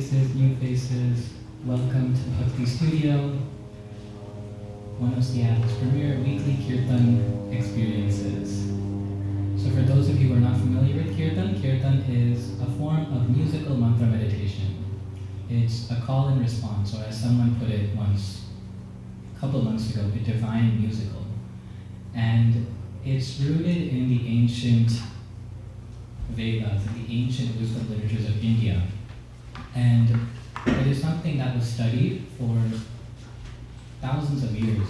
faces, new faces. Welcome to Bhakti Studio, one of Seattle's premier weekly Kirtan experiences. So for those of you who are not familiar with Kirtan, Kirtan is a form of musical mantra meditation. It's a call and response, or as someone put it once, a couple months ago, a divine musical. And it's rooted in the ancient Vedas, in the ancient wisdom literatures of India. And it is something that was studied for thousands of years.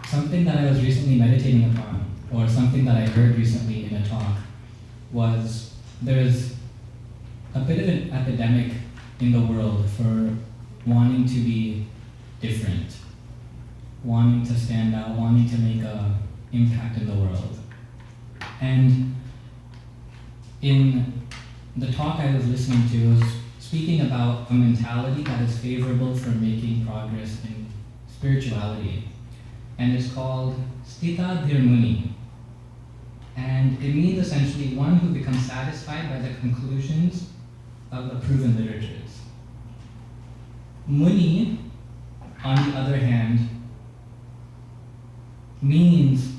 Something that I was recently meditating upon, or something that I heard recently in a talk, was there's a bit of an epidemic in the world for wanting to be different, wanting to stand out, wanting to make an impact in the world. And in the talk I was listening to, was speaking about a mentality that is favorable for making progress in spirituality. And it's called Sthita Dhir Muni. And it means essentially one who becomes satisfied by the conclusions of the proven literatures. Muni, on the other hand, means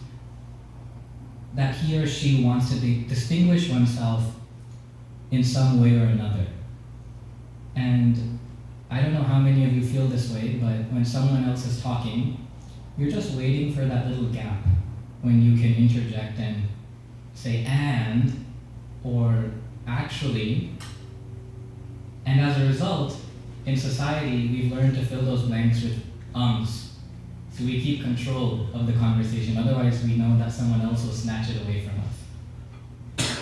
that he or she wants to distinguish oneself in some way or another. And I don't know how many of you feel this way, but when someone else is talking, you're just waiting for that little gap when you can interject and say and, or actually. And as a result, in society, we've learned to fill those blanks with ums. So we keep control of the conversation. Otherwise, we know that someone else will snatch it away from us.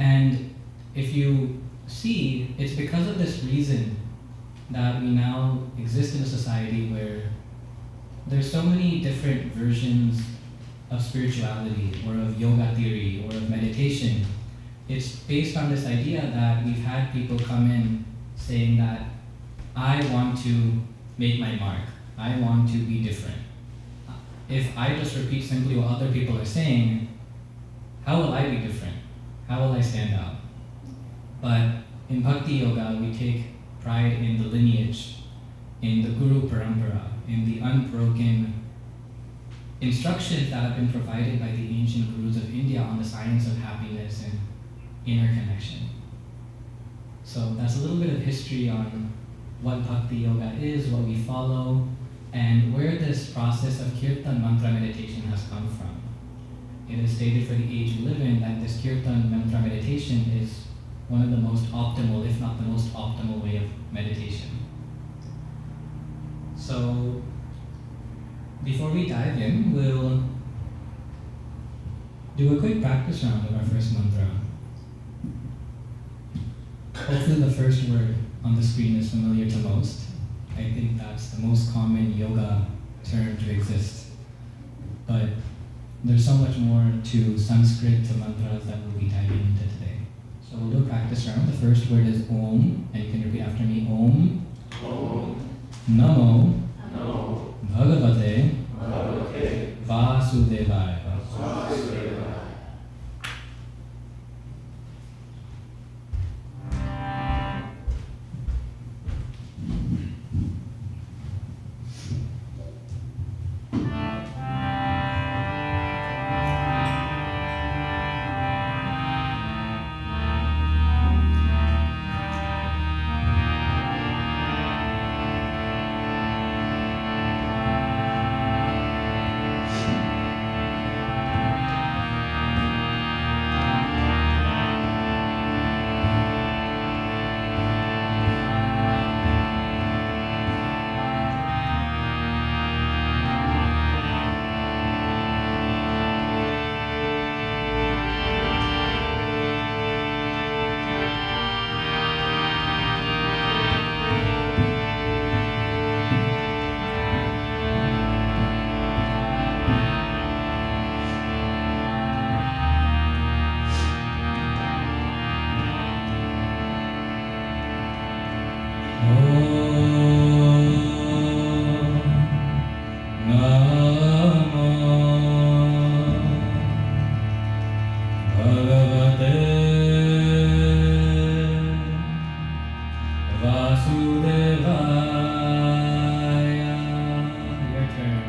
And if you see, it's because of this reason that we now exist in a society where there's so many different versions of spirituality, or of yoga theory, or of meditation. It's based on this idea that we've had people come in saying that I want to make my mark. I want to be different. If I just repeat simply what other people are saying, how will I be different? How will I stand out? But in Bhakti Yoga, we take pride in the lineage, in the Guru Parampara, in the unbroken instructions that have been provided by the ancient gurus of India on the science of happiness and inner connection. So that's a little bit of history on what Bhakti Yoga is, what we follow, and where this process of Kirtan mantra meditation has come from. It is stated for the age we live in that this Kirtan mantra meditation is one of the most optimal, if not the most optimal way of meditation. So, before we dive in, we'll do a quick practice round of our first mantra. Hopefully the first word on the screen is familiar to most. I think that's the most common yoga term to exist. But there's so much more to Sanskrit, to mantras that we'll be diving into today. So we'll do a practice round. The first word is Om, and you can repeat after me. Om. Om. Namo. Namo. Bhagavate. Bhagavate. Vasudevaya. Vasudevaya. Vasudevaya. Your turn.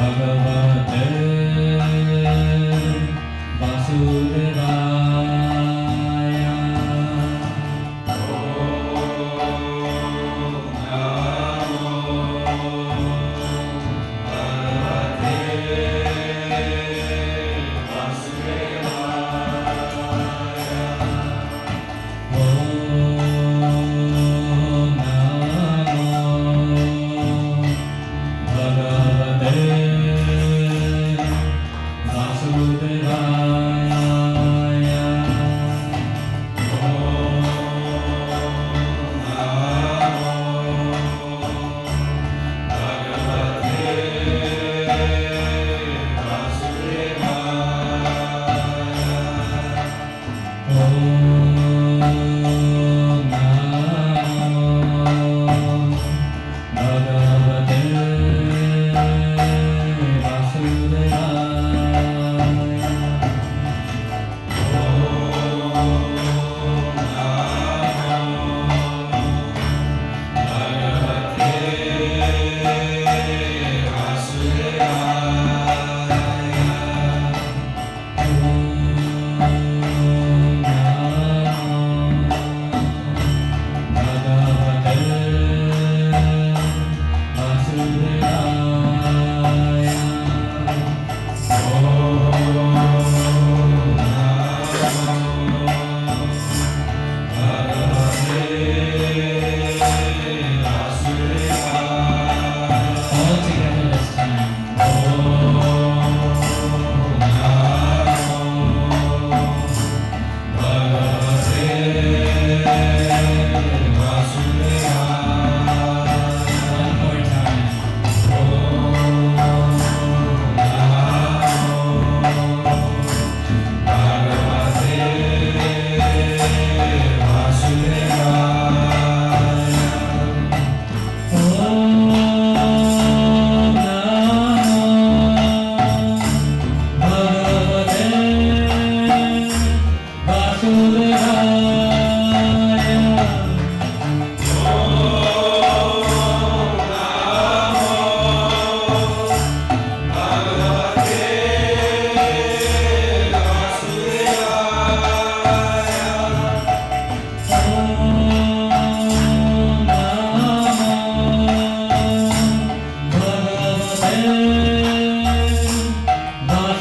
Bhagavate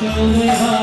Vasudevaya.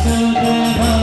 Vasudevaya.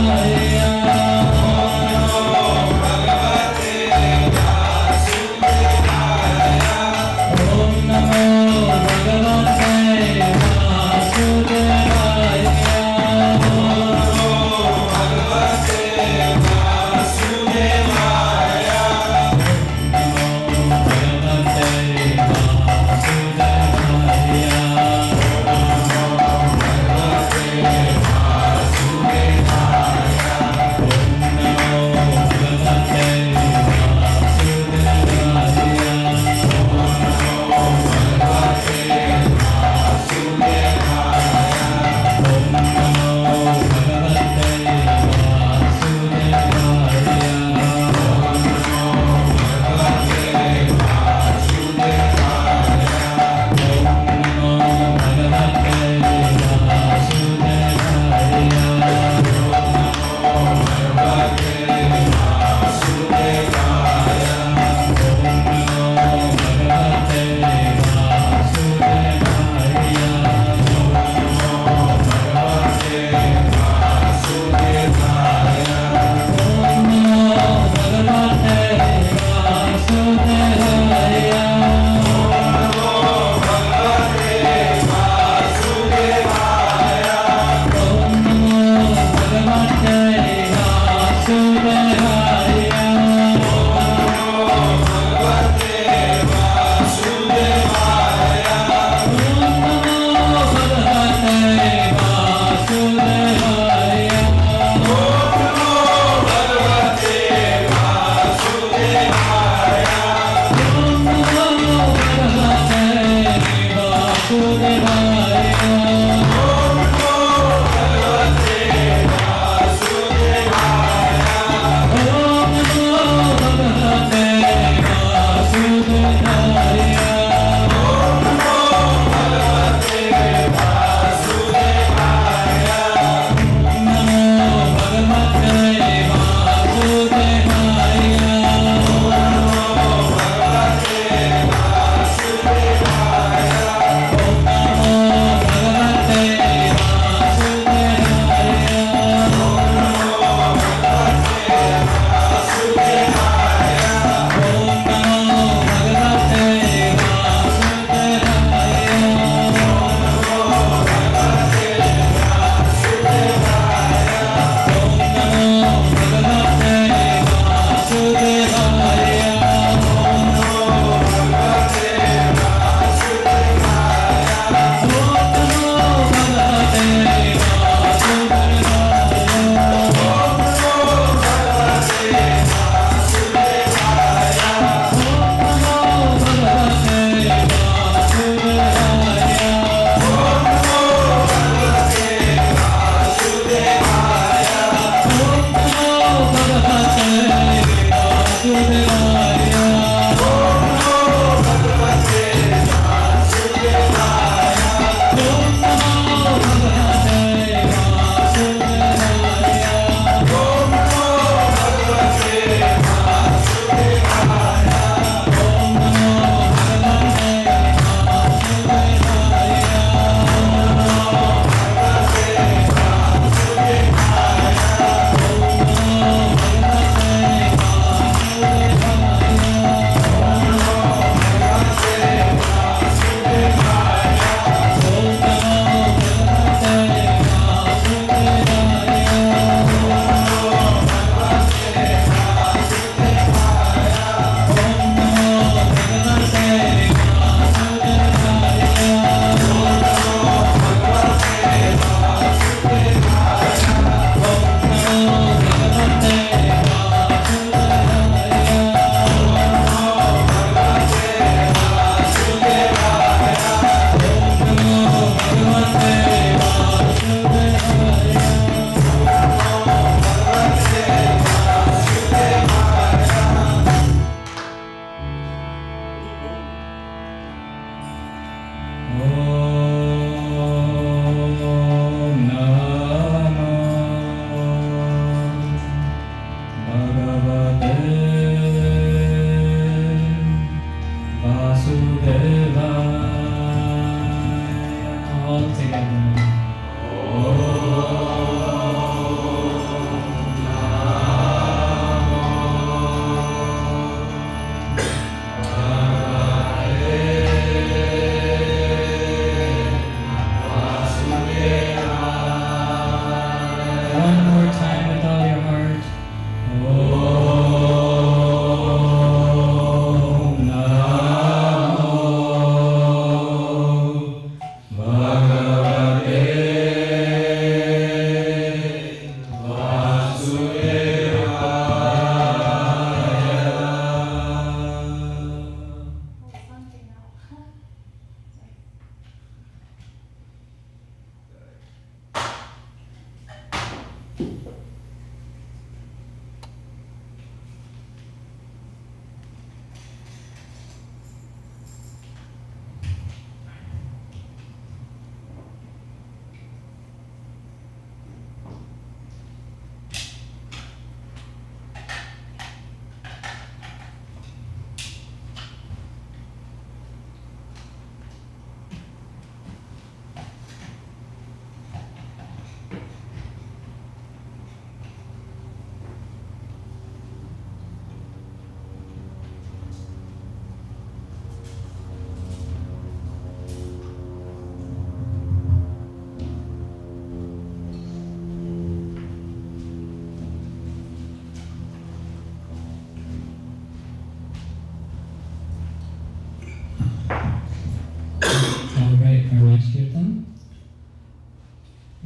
next kirtan,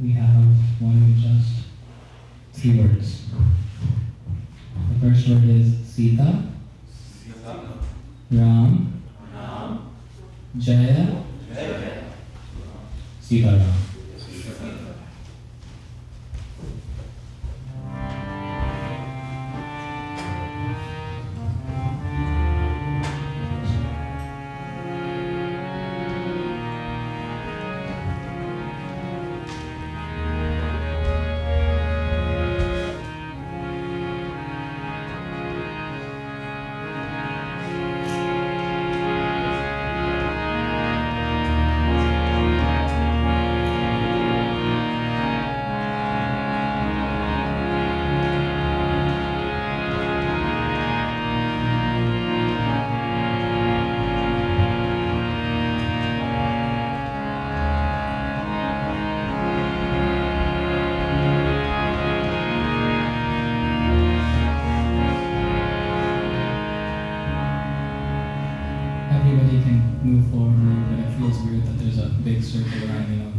we have one with just 3 words. The first word is Sita, Ram, Jaya, Sita Ram. Everybody can move forward, but it feels weird that there's a big circle around me now.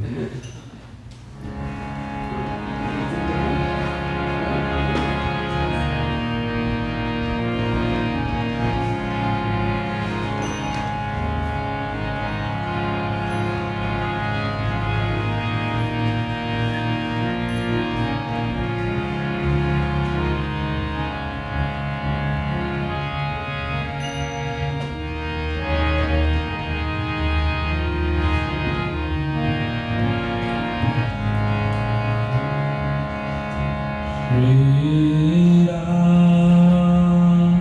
Shri Ram,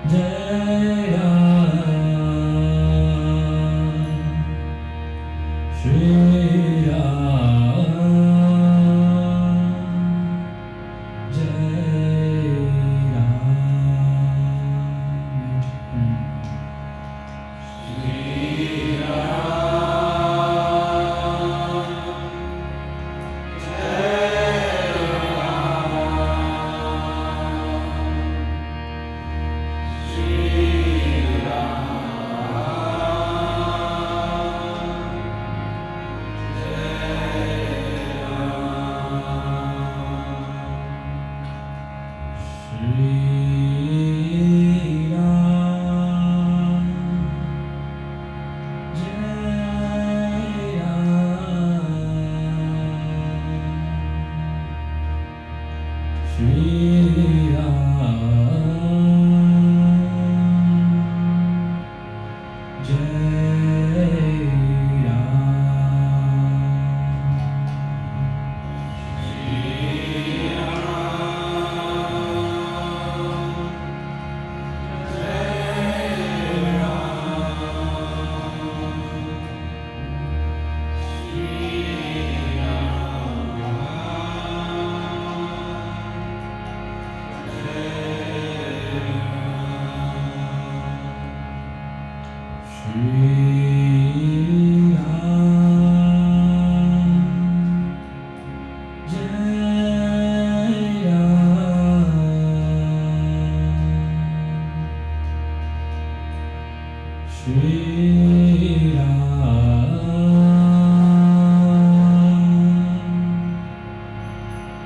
Jai Ram, Shri Ram,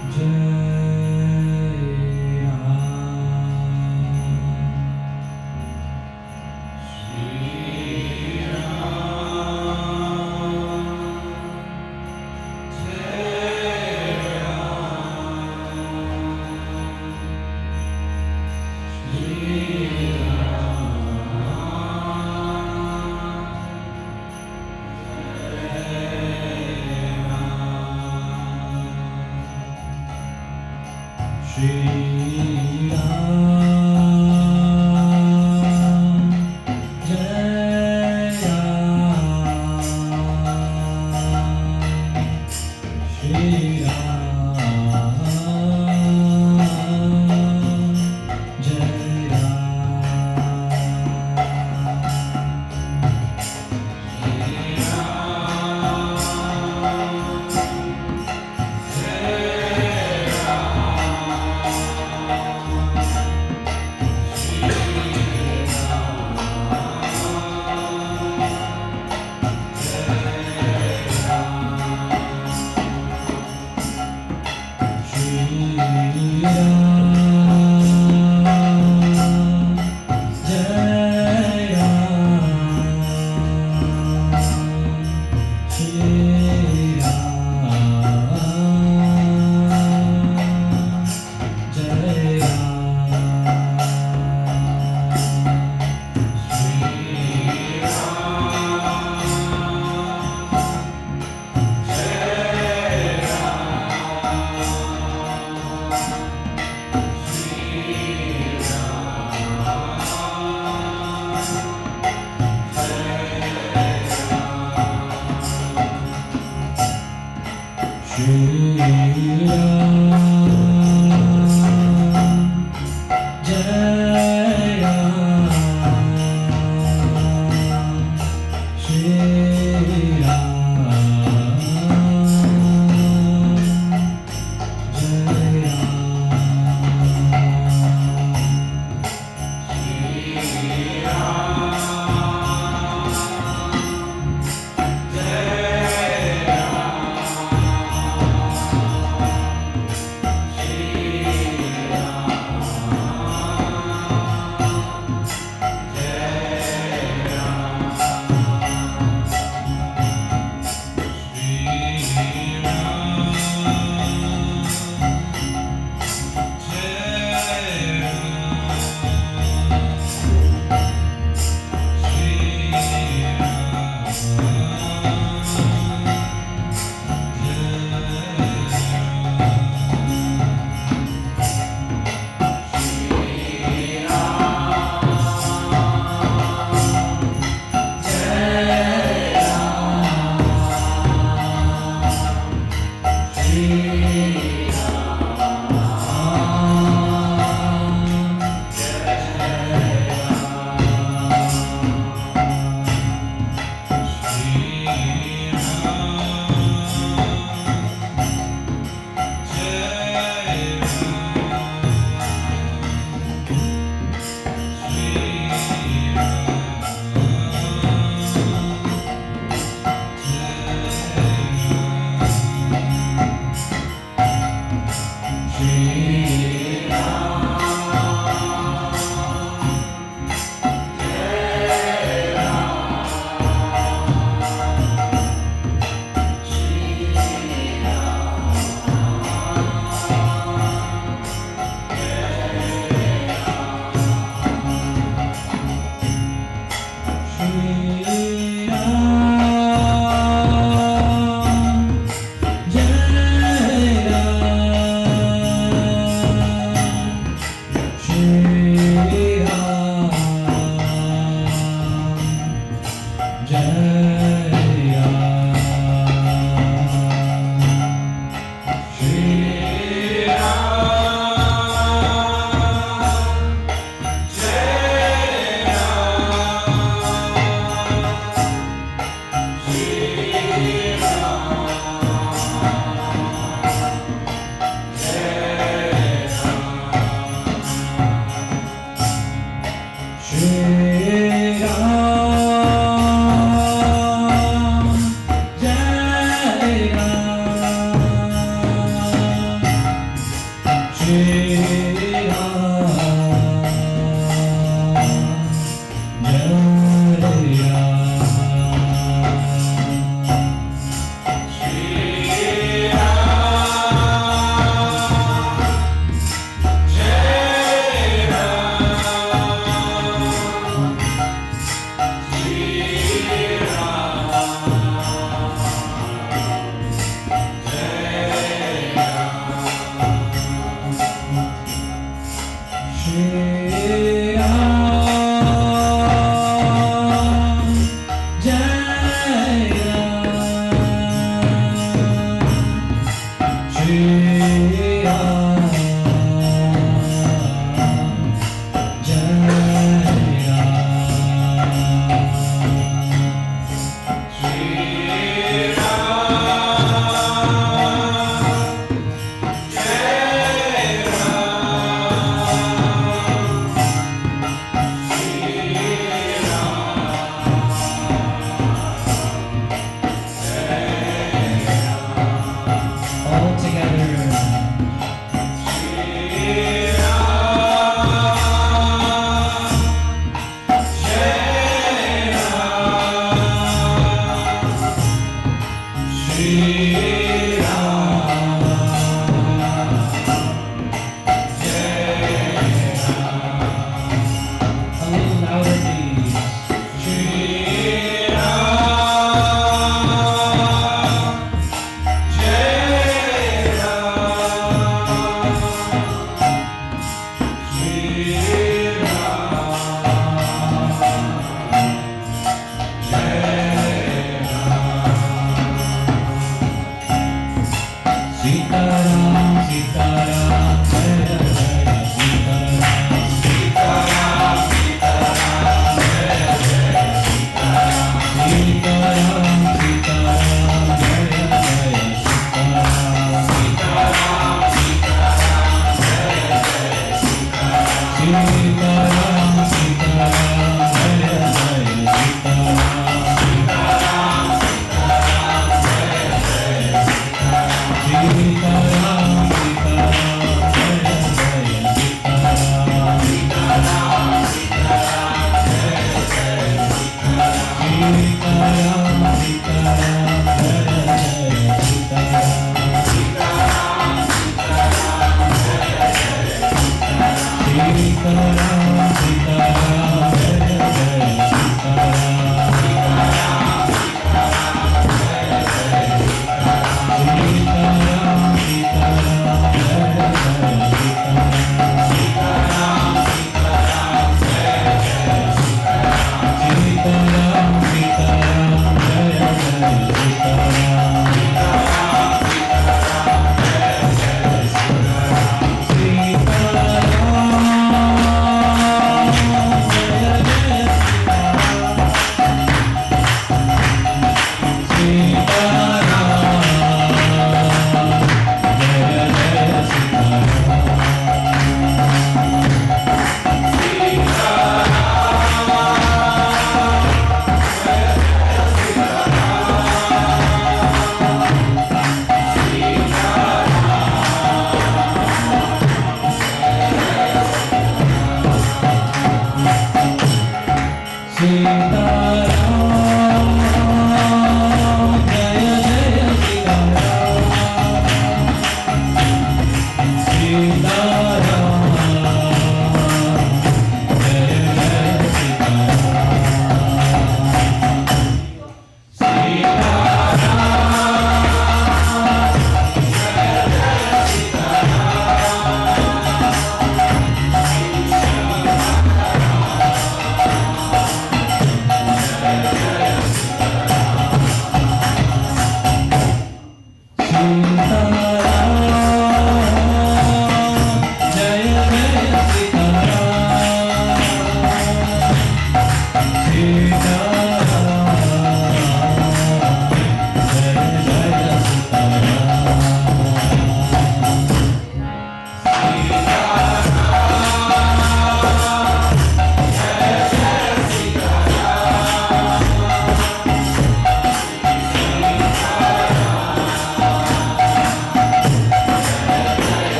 Jai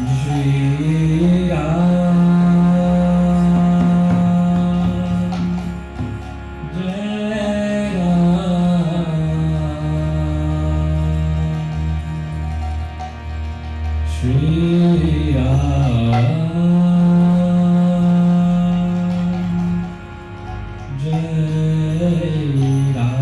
Shri Ram, Jai Ram, Shri Ram, Jai Ram.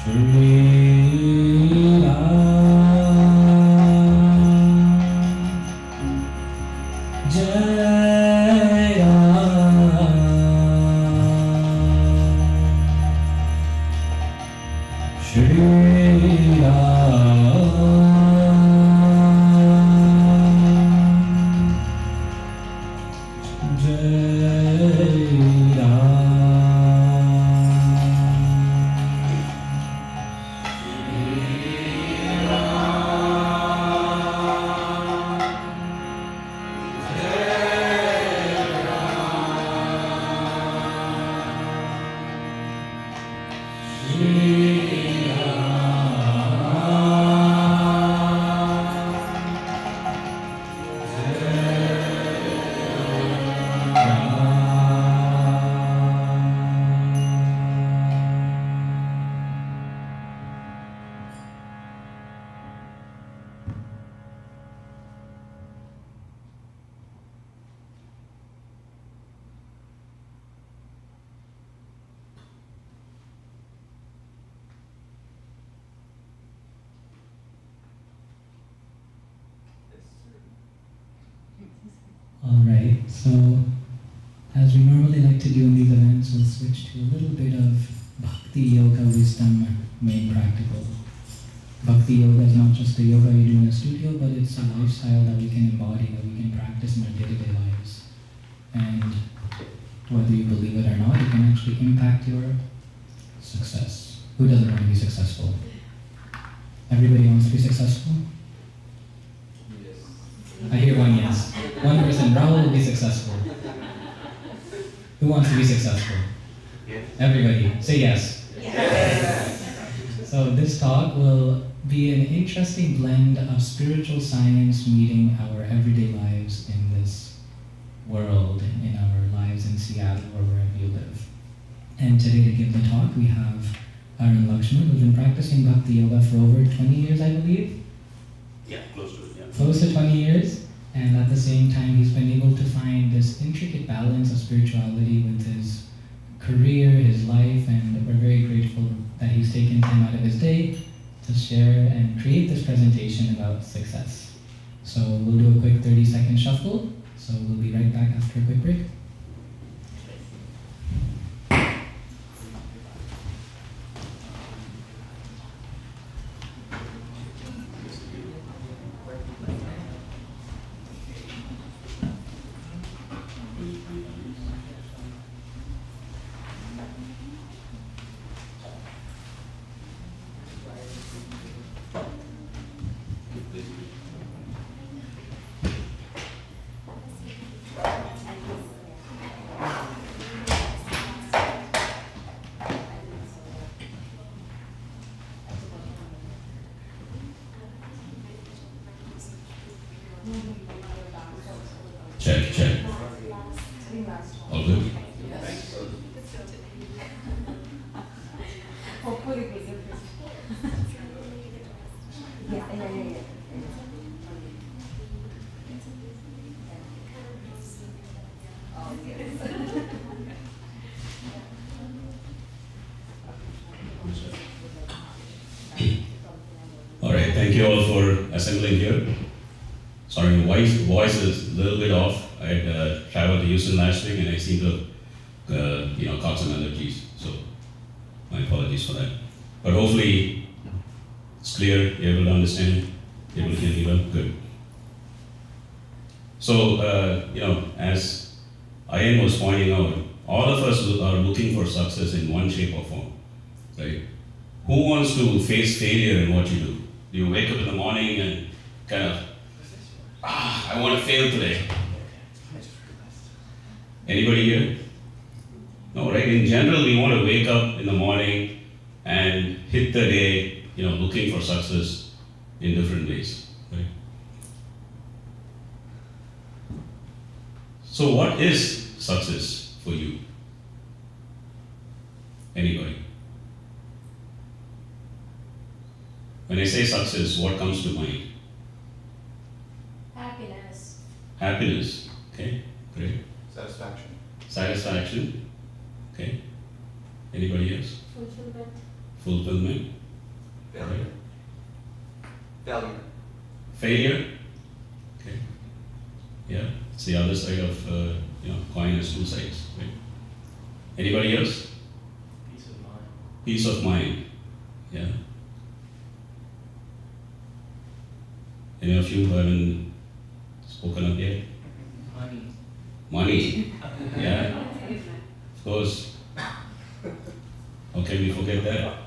Shri Ram, Jai Ram, Shri Ram, Jai Ram. Alright, so as we normally like to do in these events, we'll switch to a little bit of Bhakti Yoga wisdom made practical. Bhakti Yoga is not just the yoga you do in a studio, but it's a lifestyle that we can embody, that we can practice in our day-to-day lives. And whether you believe it or not, it can actually impact your success. Who doesn't want to be successful? Everybody wants to be successful? I hear one yes. One person, Rahul will be successful. Who wants to be successful? Yes. Everybody, say yes. Yes. So this talk will be an interesting blend of spiritual science meeting our everyday lives in this world, in our lives in Seattle or wherever you live. And today to give the talk, we have Arun Lakshman, who's been practicing Bhakti Yoga for over 20 years, I believe. Yeah, close to it, yeah. Close to 20 years, and at the same time he's been able to find this intricate balance of spirituality with his career, his life, and we're very grateful that he's taken time out of his day to share and create this presentation about success. So we'll do a quick 30-second shuffle, so we'll be right back after a quick break. Check, check. All good? All right, thank you all for assembling here. Sorry, my voice is a little bit off. I had traveled to Houston last week and I seem to, caught some allergies. So my apologies for that. But hopefully it's clear, you're able to understand, you're able to hear me well. Good. So, as Ian was pointing out, all of us are looking for success in one shape or form, right? Who wants to face failure in what you do? Do you wake up in the morning and kind of, I want to fail today? Anybody here? No, right? In general, we want to wake up in the morning and hit the day, looking for success in different ways, right? So what is success for you? Anybody? When I say success, what comes to mind? Happiness. Happiness, okay, great. Satisfaction. Satisfaction, okay. Anybody else? Fulfillment. Fulfillment, Failure. Failure. failure, okay. Yeah, it's the other side of, coin has two sides, right? Anybody else? Peace of mind. Peace of mind, yeah. Any of you who haven't spoken up yet? Money. Money, yeah, of course. How can we forget that?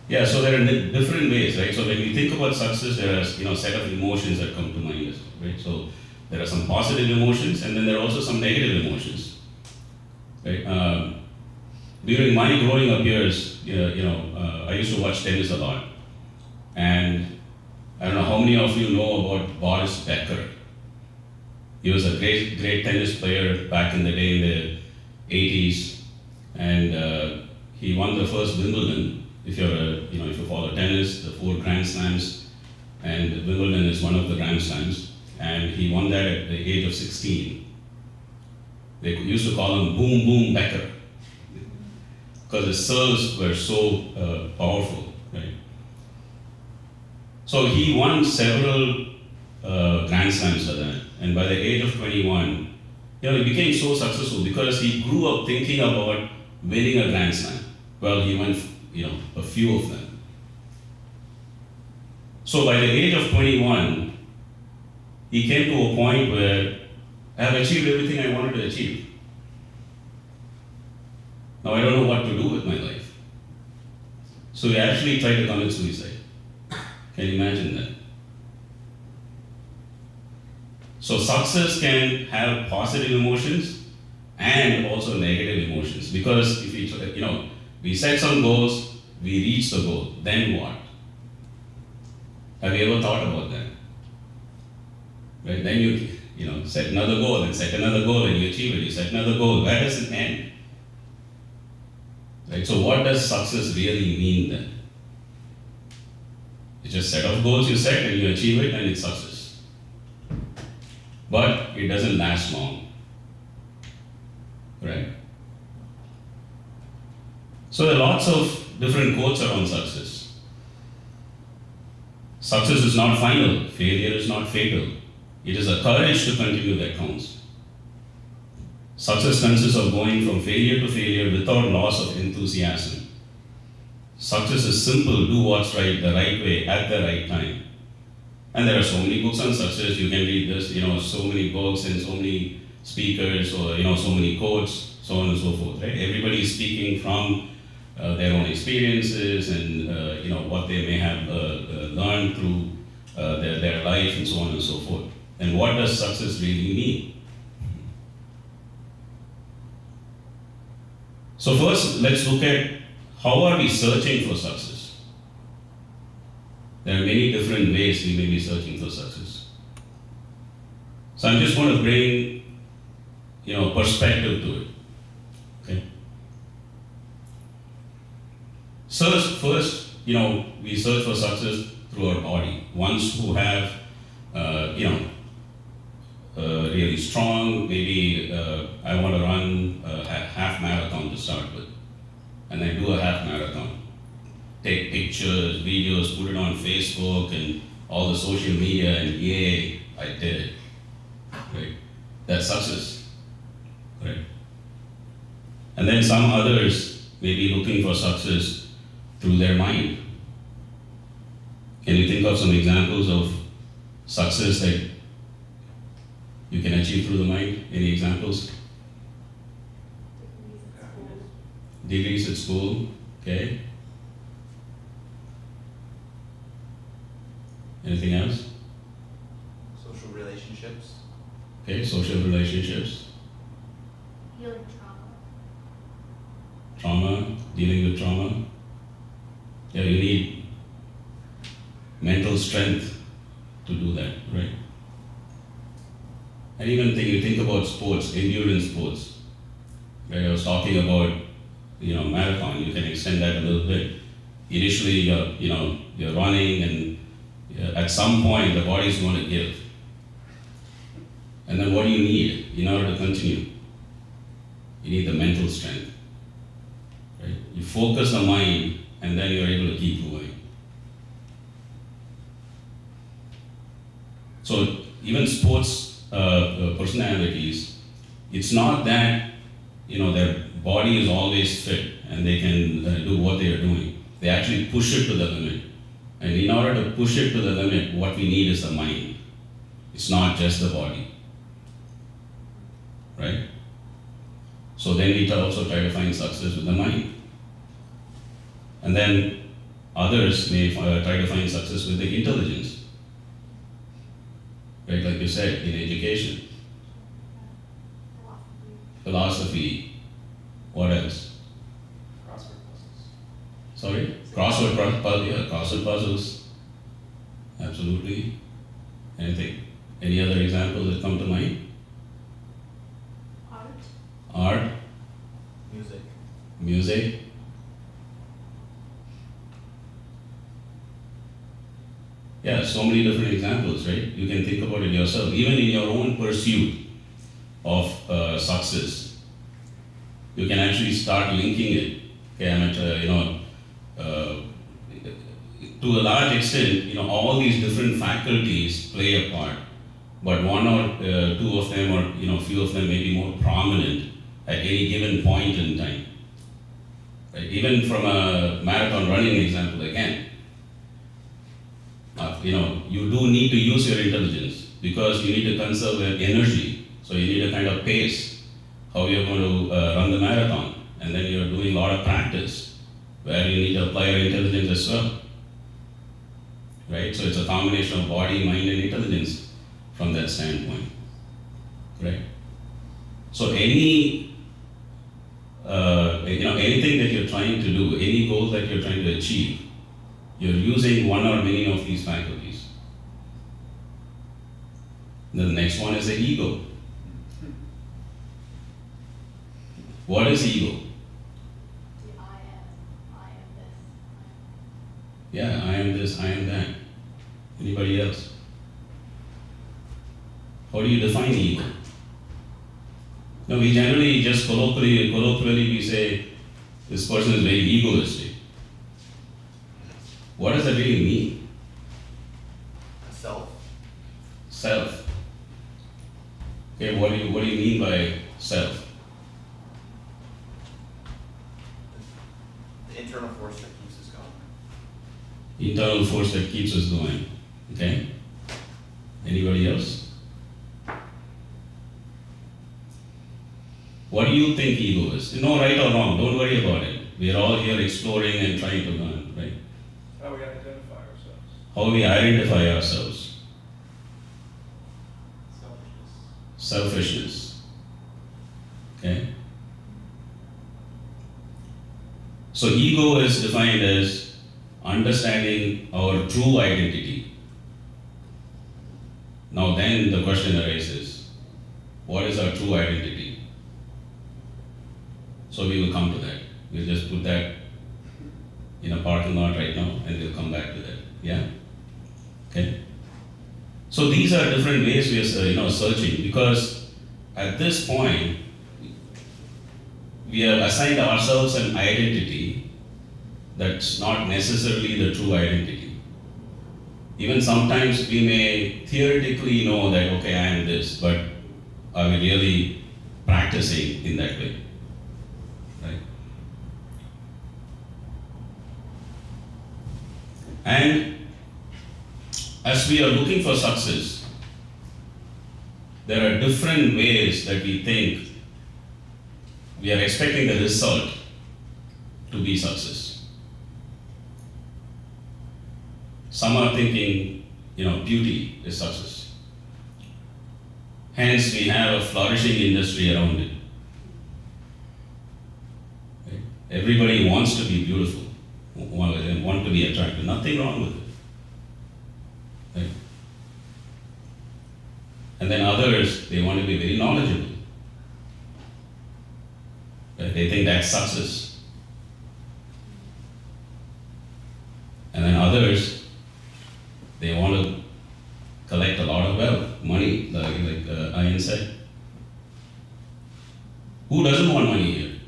Yeah, so there are different ways, right? So when we think about success, there are set of emotions that come to mind, as well, right? So there are some positive emotions, and then there are also some negative emotions, right? During my growing up years, I used to watch tennis a lot, and I don't know how many of you know about Boris Becker. He was a great tennis player back in the day in the 80s, and he won the first Wimbledon. If you follow tennis, the 4 Grand Slams, and Wimbledon is one of the Grand Slams, and he won that at the age of 16. They used to call him Boom Boom Becker because his serves were so powerful, right? So he won several Grand Slams for that, and by the age of 21, he became so successful because he grew up thinking about winning a Grand Slam. Well, he won, a few of them. So by the age of 21, he came to a point where I have achieved everything I wanted to achieve. Now I don't know what to do with my life. So he actually tried to commit suicide. Can you imagine that? So success can have positive emotions and also negative emotions, because if we set some goals, we reach the goal, then what? Have you ever thought about that? Right? Then you set another goal and set another goal and you achieve it. You set another goal. Where does it end? Right? So what does success really mean then? It's just a set of goals you set and you achieve it and it's success. But it doesn't last long. Right? So there are lots of different quotes around success. Success is not final. Failure is not fatal. It is a courage to continue that counts. Success consists of going from failure to failure without loss of enthusiasm. Success is simple, do what's right, the right way, at the right time. And there are so many books on success, you can read this, so many books and so many speakers, or so many quotes, so on and so forth, right? Everybody is speaking from their own experiences and what they may have learned through their life and so on and so forth. And what does success really mean? So first, let's look at how are we searching for success. There are many different ways we may be searching for success. So I'm just going to bring, perspective to it. Okay. First, we search for success through our body. Ones who have, really strong, maybe I want to run a half marathon to start with, and I do a half marathon. Take pictures, videos, put it on Facebook and all the social media, and yay, I did it. Right? That's success. Right? And then some others may be looking for success through their mind. Can you think of some examples of success that you can achieve through the mind? Any examples? Degrees at school, okay. Anything else? Social relationships. Okay, social relationships, Healing trauma. trauma, dealing with trauma. Yeah, you need mental strength to do that, right? And even you think about sports, endurance sports, right? I was talking about, marathon. You can extend that a little bit. Initially, you're running, and at some point, the body is going to give. And then, what do you need in order to continue? You need the mental strength, right? You focus the mind, and then you're able to keep going. So even sports personalities, it's not that their body is always fit and they can do what they are doing. They actually push it to the limit. And in order to push it to the limit, what we need is the mind. It's not just the body, right? So then we also try to find success with the mind. And then others may try to find success with the intelligence. Right, like you said, in education. Philosophy. What else? Crossword puzzles. Sorry? Crossword puzzles. Absolutely. Anything? Any other examples that come to mind? Art. Art, Music. music. Yeah, so many different examples, right? You can think about it yourself. Even in your own pursuit of success, you can actually start linking it. Okay, I'm at, to a large extent, all these different faculties play a part, but one or two of them, or few of them may be more prominent at any given point in time. Right? Even from a marathon running example again, you do need to use your intelligence because you need to conserve your energy. So you need a kind of pace, how you're going to run the marathon. And then you're doing a lot of practice where you need to apply your intelligence as well. Right? So it's a combination of body, mind, and intelligence from that standpoint. Right? So anything that you're trying to do, any goal that you're trying to achieve, you're using one or many of these faculties. The next one is the ego. What is ego? The I am this. Yeah, I am this, I am that. Anybody else? How do you define ego? No, we generally just colloquially we say this person is very egoistic. What does that really mean? Self. Self. Okay, what do you mean by self? The internal force that keeps us going. Internal force that keeps us going. Okay? Anybody else? What do you think ego is? No right or wrong, don't worry about it. We are all here exploring and trying to learn, right? How we identify ourselves. How we identify ourselves. Selfishness. Selfishness. Okay? So ego is defined as understanding our true identity. Now then the question arises, what is our true identity? So we will come to that. We'll just put that in a parking lot right now and we'll come back to that. Yeah? Okay? So these are different ways we are searching, because at this point we have assigned ourselves an identity that's not necessarily the true identity. Even sometimes we may theoretically know that, okay, I am this, but are we really practicing in that way? Right? And as we are looking for success, there are different ways that we think we are expecting the result to be success. Some are thinking, beauty is success. Hence, we have a flourishing industry around it. Right? Everybody wants to be beautiful, want to be attractive. Nothing wrong with it. Right? And then others, they want to be very knowledgeable. Right? They think that's success. And then others, they want to collect a lot of wealth, money, like Ian said. Who doesn't want money here?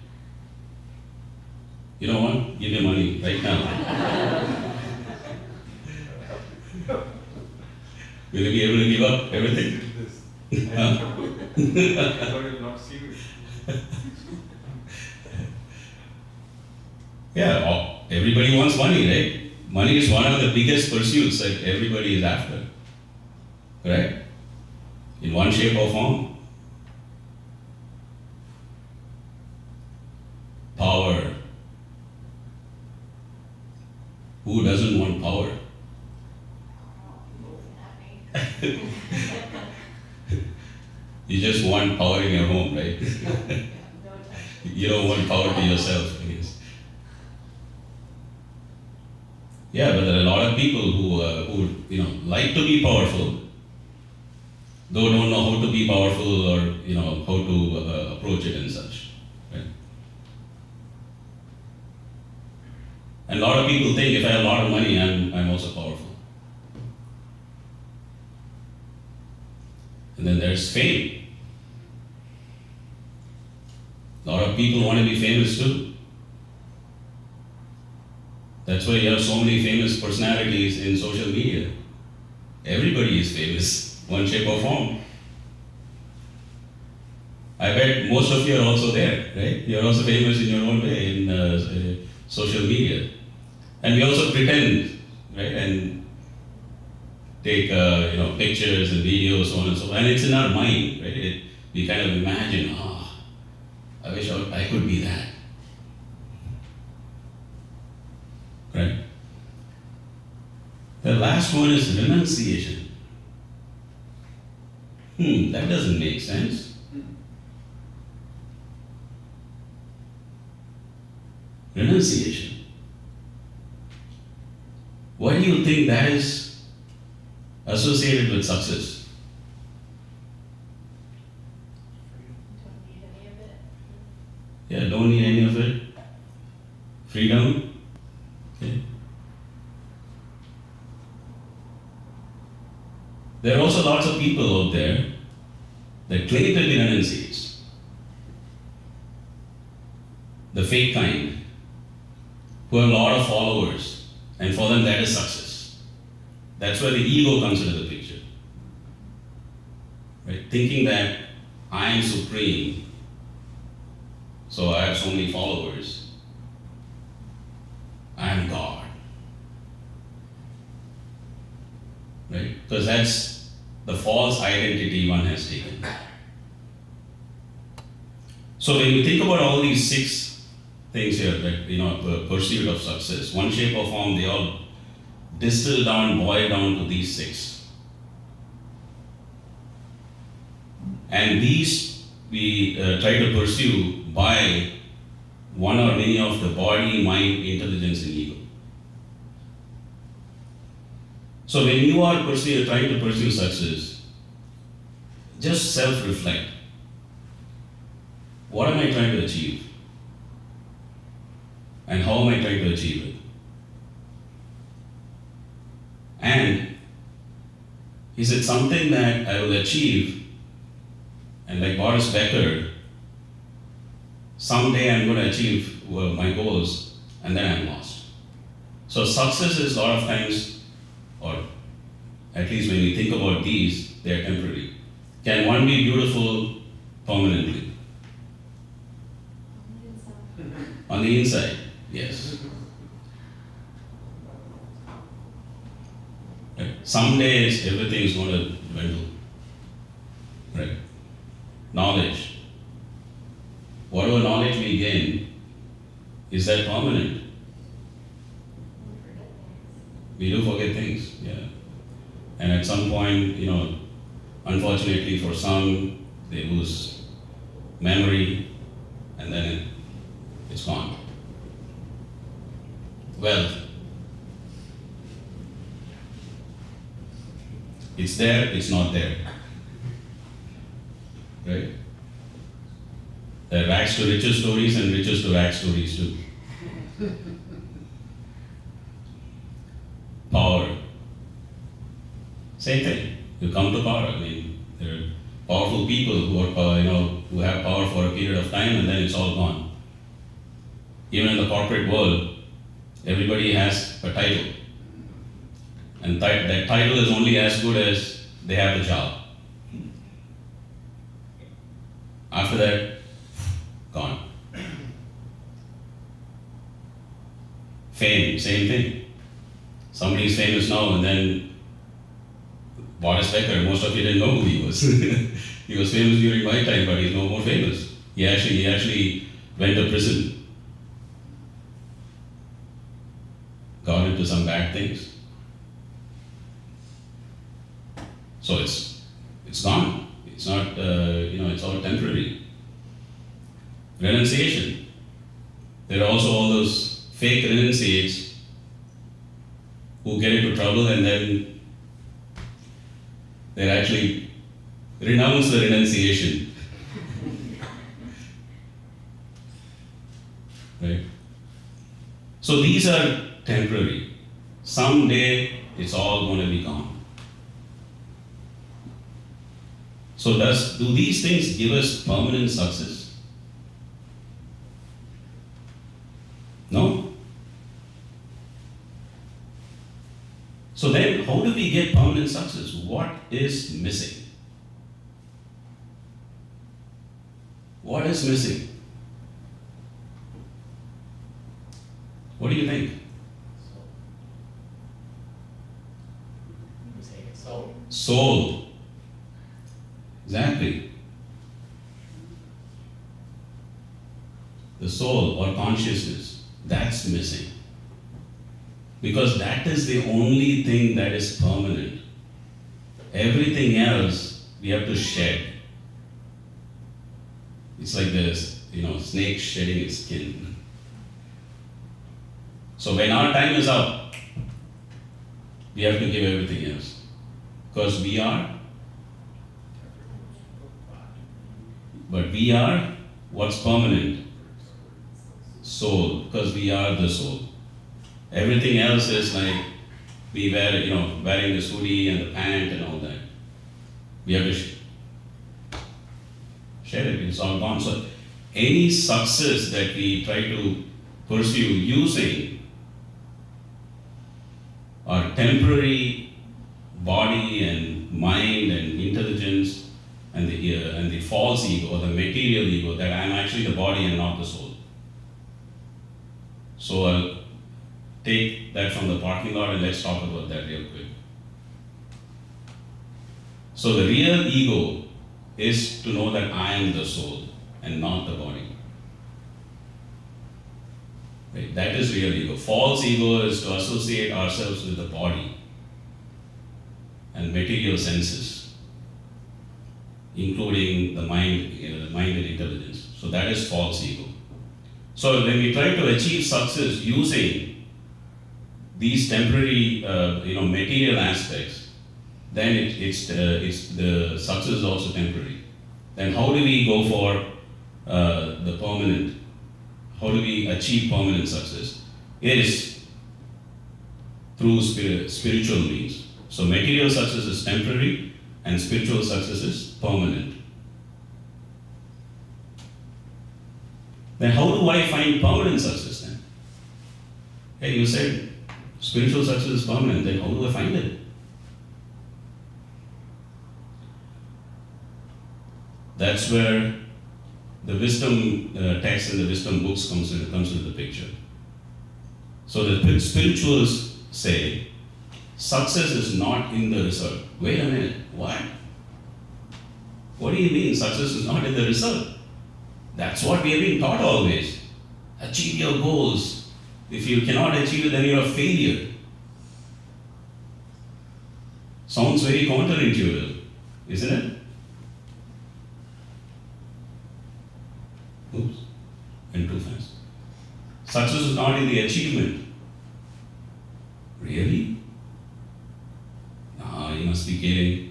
You know what? Give me money right now. Will you be able to give up everything? I thought you were not serious. Yeah, everybody wants money, right? Money is one of the biggest pursuits that everybody is after, right? In one shape or form. Power. Who doesn't want power? You just want power in your home, right? You don't want power to yourself, I guess. Yeah, but there are a lot of people who like to be powerful, though don't know how to be powerful or how to approach it and such. Right? And a lot of people think if I have a lot of money, I'm also powerful. And then there's fame. A lot of people want to be famous too. That's why you have so many famous personalities in social media. Everybody is famous, one shape or form. I bet most of you are also there, right? You're also famous in your own way in social media. And we also pretend, right? And take pictures and videos, so on and so forth. And it's in our mind, right? We kind of imagine, I wish I could be that. Right? The last one is renunciation. That doesn't make sense. Renunciation. Why do you think that is associated with success? Don't need any of it. Yeah, don't need any of it. Freedom. Okay. There are also lots of people out there that claim to be renunciates. The fake kind, who have a lot of followers, and for them that is success. That's where the ego comes into the picture. Right? Thinking that I am supreme, so I have so many followers. I am God. Right? Because that's the false identity one has taken. So when you think about all these 6 things here, that pursuit of success, one shape or form, they all distill down, boil down to these 6. And these we try to pursue by one or many of the body, mind, intelligence, and ego. So when you are trying to pursue success, just self-reflect. What am I trying to achieve? And how am I trying to achieve it? And is it something that I will achieve, and like Boris Becker, someday I'm going to achieve my goals, and then I'm lost. So success is a lot of times, or at least when we think about these, they're temporary. Can one be beautiful permanently? On the inside, yes. Right. Some days everything is going to dwindle. Right. Knowledge. Whatever knowledge we gain, is that permanent? We do forget things, yeah. And at some point, unfortunately for some, they lose memory and then it's gone. Wealth. It's there, it's not there. Right? There are rags to riches stories and riches to rags stories too. Power. Same thing. You come to power. I mean, there are powerful people who are, who have power for a period of time and then it's all gone. Even in the corporate world, everybody has a title. And that title is only as good as they have the job. After that, gone. Fame, same thing. Somebody is famous now and then Boris Becker, most of you didn't know who he was. He was famous during my time, but he's no more famous. He actually went to prison. Got into some bad things. So it's gone. It's not, it's all temporary. Renunciation. There are also all those fake renunciates who get into trouble and then they actually renounce the renunciation. Right? So these are temporary. Someday it's all going to be gone. So do these things give us permanent success? No? So then how do we get permanent success? What is missing? What is missing? What do you think? Soul. Soul. Exactly. The soul or consciousness, that's missing. Because that is the only thing that is permanent. Everything else we have to shed. It's like this, snake shedding its skin. So when our time is up, we have to give everything else. Because we are what's permanent? Soul, because we are the soul. Everything else is like we wearing this hoodie and the pant and all that. We have to shed it, it's all gone. So any success that we try to pursue using our temporary body and mind and intelligence and the false ego or the material ego that I'm actually the body and not the soul. So I'll take that from the parking lot and let's talk about that real quick. So the real ego is to know that I am the soul and not the body. Right? That is real ego. False ego is to associate ourselves with the body and material senses, including the mind, mind and intelligence. So that is false ego. So when we try to achieve success using these temporary, material aspects, then it's the success is also temporary. Then how do we go for the permanent? How do we achieve permanent success? It is through spiritual means. So material success is temporary and spiritual success is permanent. Then how do I find permanent success then? Hey, you said spiritual success is permanent, then how do I find it? That's where the wisdom text and the wisdom books comes into the picture. So the spirituals say, success is not in the result. Wait a minute, what? What do you mean success is not in the result? That's what we have been taught always. Achieve your goals. If you cannot achieve it, then you're a failure. Sounds very counterintuitive, isn't it? Oops, went too fast. Success is not in the achievement. Really? Ah, you must be kidding.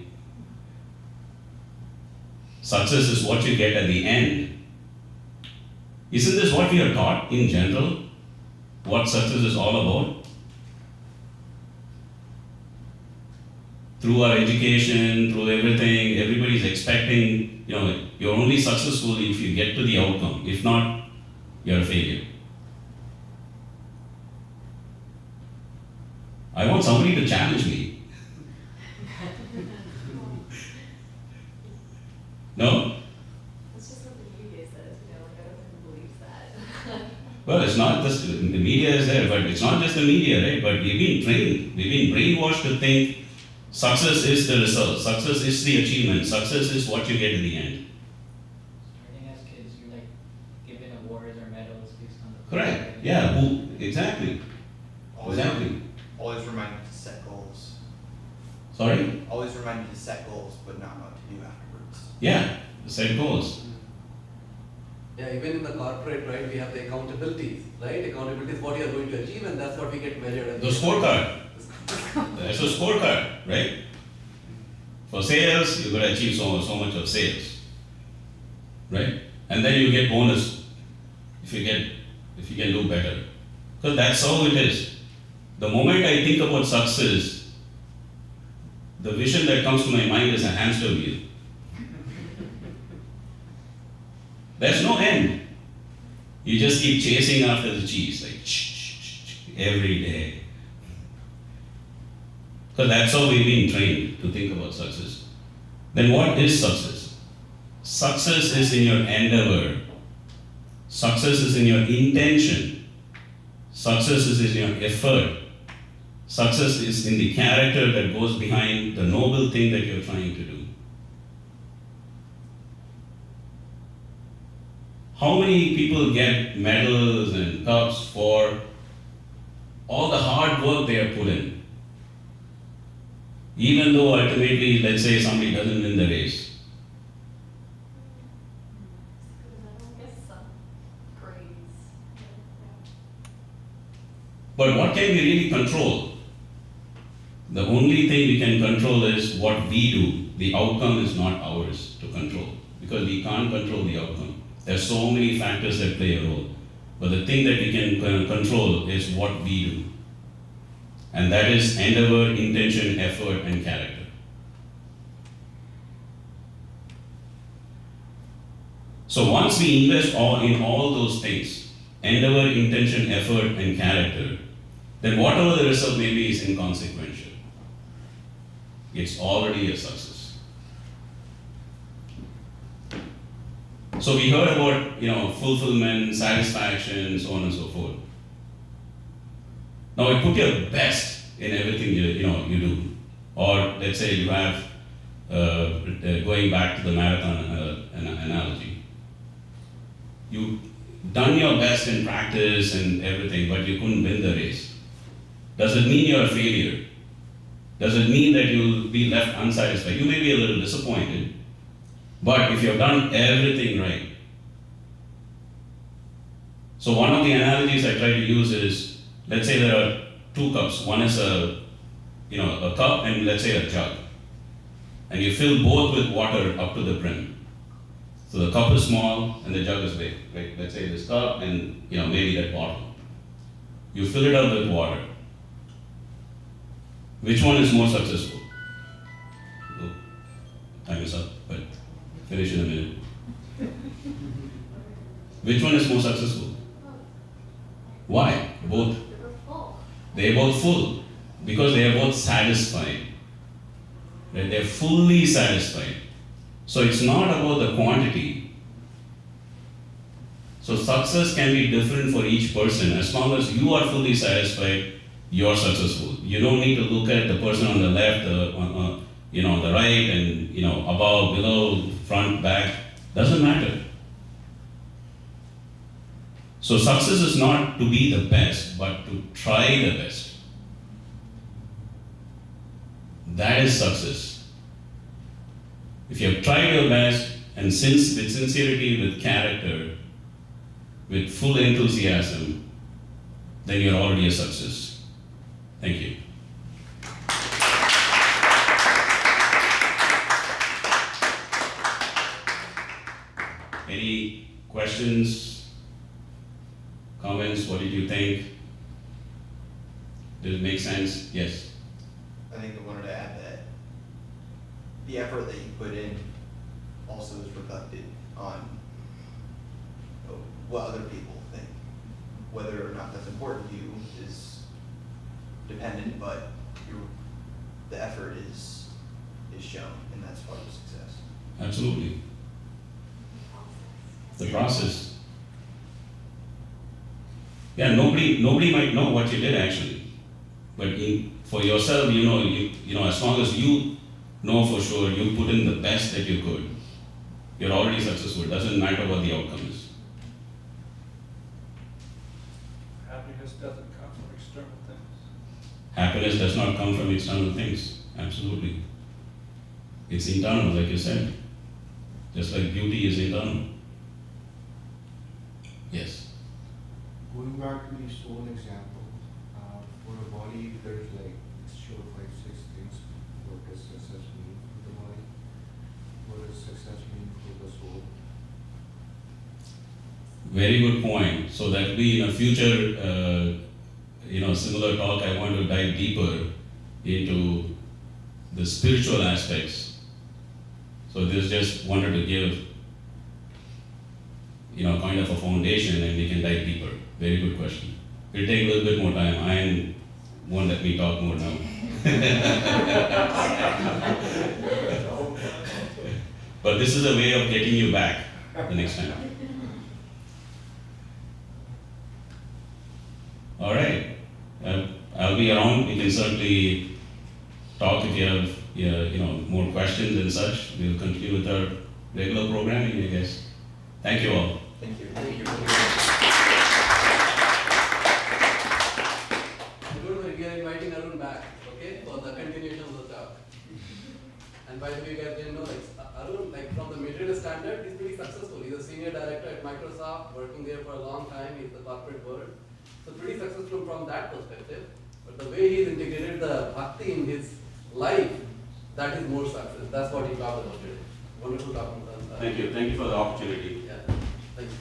Success is what you get at the end. Isn't this what we are taught in general? What success is all about? Through our education, through everything, everybody's expecting, you're only successful if you get to the outcome. If not, you're a failure. I want somebody to challenge me. No? That's just what the media says, like everyone believes that. Well, it's not just, the media is there, but it's not just the media, right? But we've been trained, we've been brainwashed to think success is the result, success is the achievement, success is what you get in the end. Starting as kids, you're like given awards or medals based on the Correct, yeah, exactly. Exactly. Always remind you to set goals. Sorry? Always remind you to set goals, but not what to do afterwards. Yeah, set goals. Yeah, even in the corporate, right, we have the accountability, right? Accountability is what you are going to achieve, and that's what we get measured at. The scorecard. That's a scorecard, right? For sales, you've got to achieve so much of sales, right? And then you get bonus if you can do better. Because that's how it is. The moment I think about success, the vision that comes to my mind is a hamster wheel. There's no end. You just keep chasing after the cheese, like every day. Because that's how we've been trained to think about success. Then what is success? Success is in your endeavor. Success is in your intention. Success is in your effort. Success is in the character that goes behind the noble thing that you're trying to do. How many people get medals and cups for all the hard work they have put in? Even though ultimately, let's say somebody doesn't win the race. I guess some grades. But what can we really control? The only thing we can control is what we do. The outcome is not ours to control, because we can't control the outcome. There are so many factors that play a role. But the thing that we can control is what we do. And that is endeavor, intention, effort, and character. So once we invest in all those things, endeavor, intention, effort, and character, then whatever the result may be is inconsequential. It's already a success. So we heard about fulfillment, satisfaction, so on and so forth. Now you put your best in everything you do. Or let's say you have, going back to the marathon analogy, you've done your best in practice and everything, but you couldn't win the race. Does it mean you're a failure? Does it mean that you'll be left unsatisfied? You may be a little disappointed, but if you've done everything right. So one of the analogies I try to use is, let's say there are two cups. One is a cup and let's say a jug. And you fill both with water up to the brim. So the cup is small and the jug is big, right? Let's say this cup and maybe that bottle. You fill it up with water. Which one is more successful? Oh, time is up, but finish in a minute. Which one is more successful? Why? Both. They were full. They are both full because they are both satisfied. Right? They are fully satisfied. So it's not about the quantity. So success can be different for each person. As long as you are fully satisfied, you're successful. You don't need to look at the person on the left, on the right, and above, below, front, back, doesn't matter. So success is not to be the best, but to try the best. That is success. If you have tried your best and with sincerity, with character, with full enthusiasm, then you're already a success. Thank you. Any questions, comments? What did you think? Did it make sense? Yes. I think I wanted to add that the effort that you put in also is reflected on what other people think. Whether or not that's important to you is dependent, but the effort is shown, and that's part of success. Absolutely. The process. Yeah, nobody might know what you did actually, but for yourself, you know, as long as you know for sure you put in the best that you could, you're already successful. It doesn't matter what the outcome is. Happiness doesn't come from external things. Happiness does not come from external things. Absolutely. It's internal, like you said. Just like beauty is internal. Yes. Going back to the soul example, for a body, there's like, it's sure 5-6 things. What does success mean for the body? What does success mean for the soul? Very good point. So that will be in a future, similar talk. I want to dive deeper into the spiritual aspects. So this just wanted to give, kind of a foundation, and we can dive deeper. Very good question. It'll take a little bit more time. I won't let me talk more now. But this is a way of getting you back the next time. All right. I'll be around. We can certainly talk if you have more questions and such. We'll continue with our regular programming, I guess. Thank you all. Thank you. Thank you. We are inviting Arun back, okay, for the continuation of the talk. And by the way, you guys didn't know, Arun, from the material standard, he's pretty successful. He's a senior director at Microsoft, working there for a long time. He's the corporate world. So pretty successful from that perspective. But the way he's integrated the Bhakti in his life, that is more success. That's what he talked about today. Wonderful talking to us. Thank you. Thank you for the opportunity. Yeah. Thank you.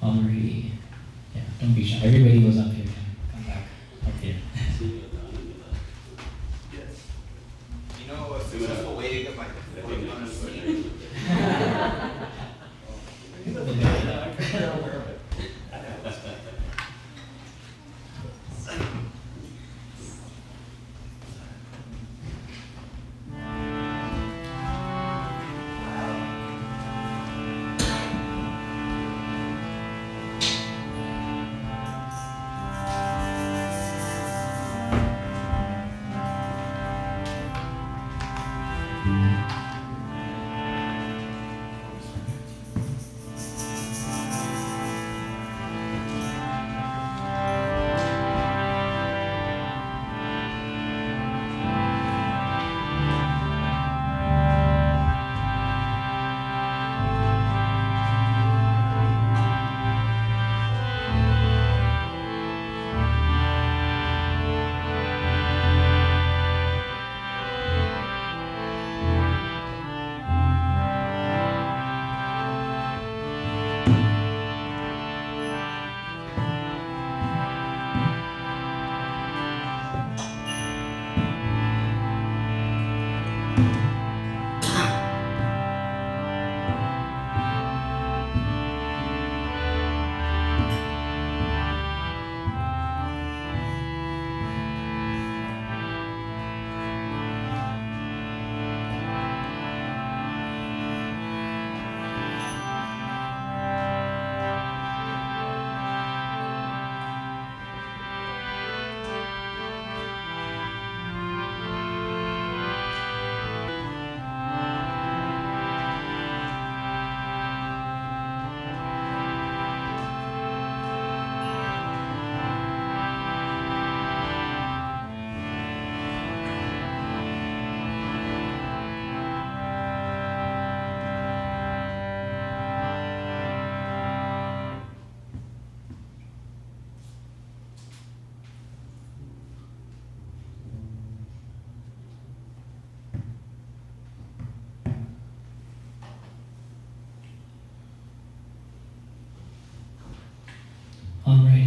Already, yeah, don't be shy. Everybody was up here. Come back up here. Yes. You know, a successful way to get my foot on a screen.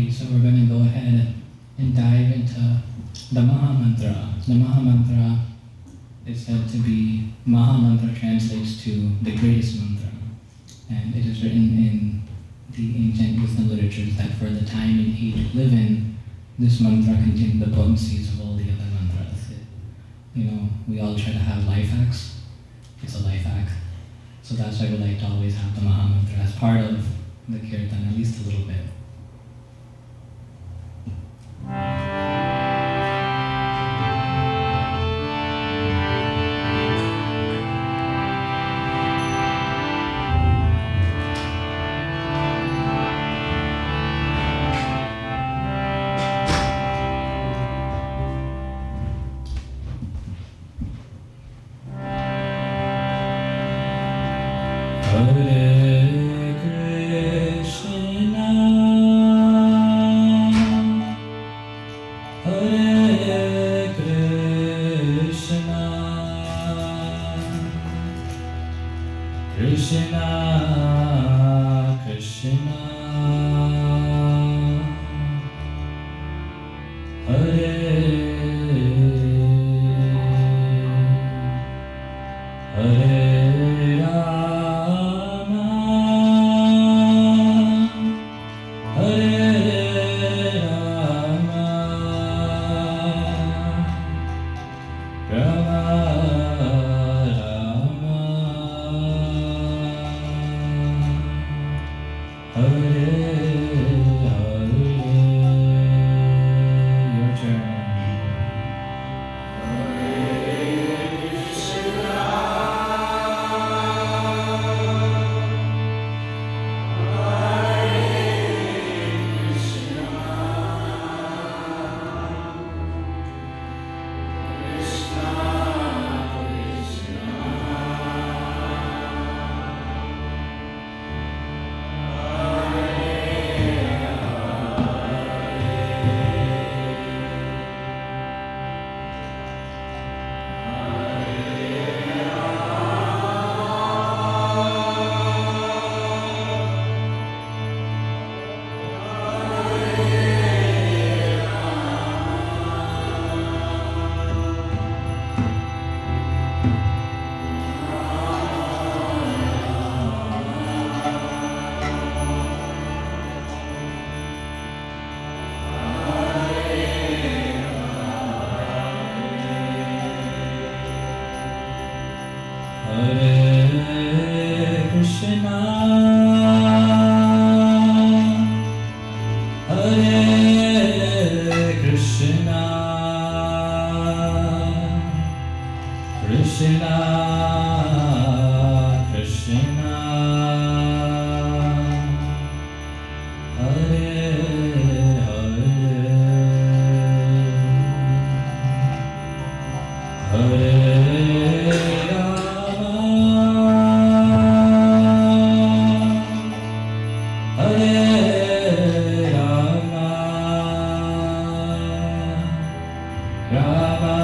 Bhakti, so we're going to go ahead and dive into the Maha Mantra. The Maha Mantra is said to be, Maha Mantra translates to the greatest mantra. And it is written in the ancient Wisdom literatures that for the time and age we live in, this mantra contains the potencies of all the other mantras. We all try to have life hacks. It's a life hack. So that's why we like to always have the Maha Mantra as part of the kirtan, at least a little bit. Hare Krishna, Hare Krishna, Krishna Krishna, Hare Hare Rama, Hare Rama, Rama Rama, Hare Hare. Your turn. Hare Krishna, Hare Krishna, Krishna Krishna, Hare Hare, Hare Rama, Rama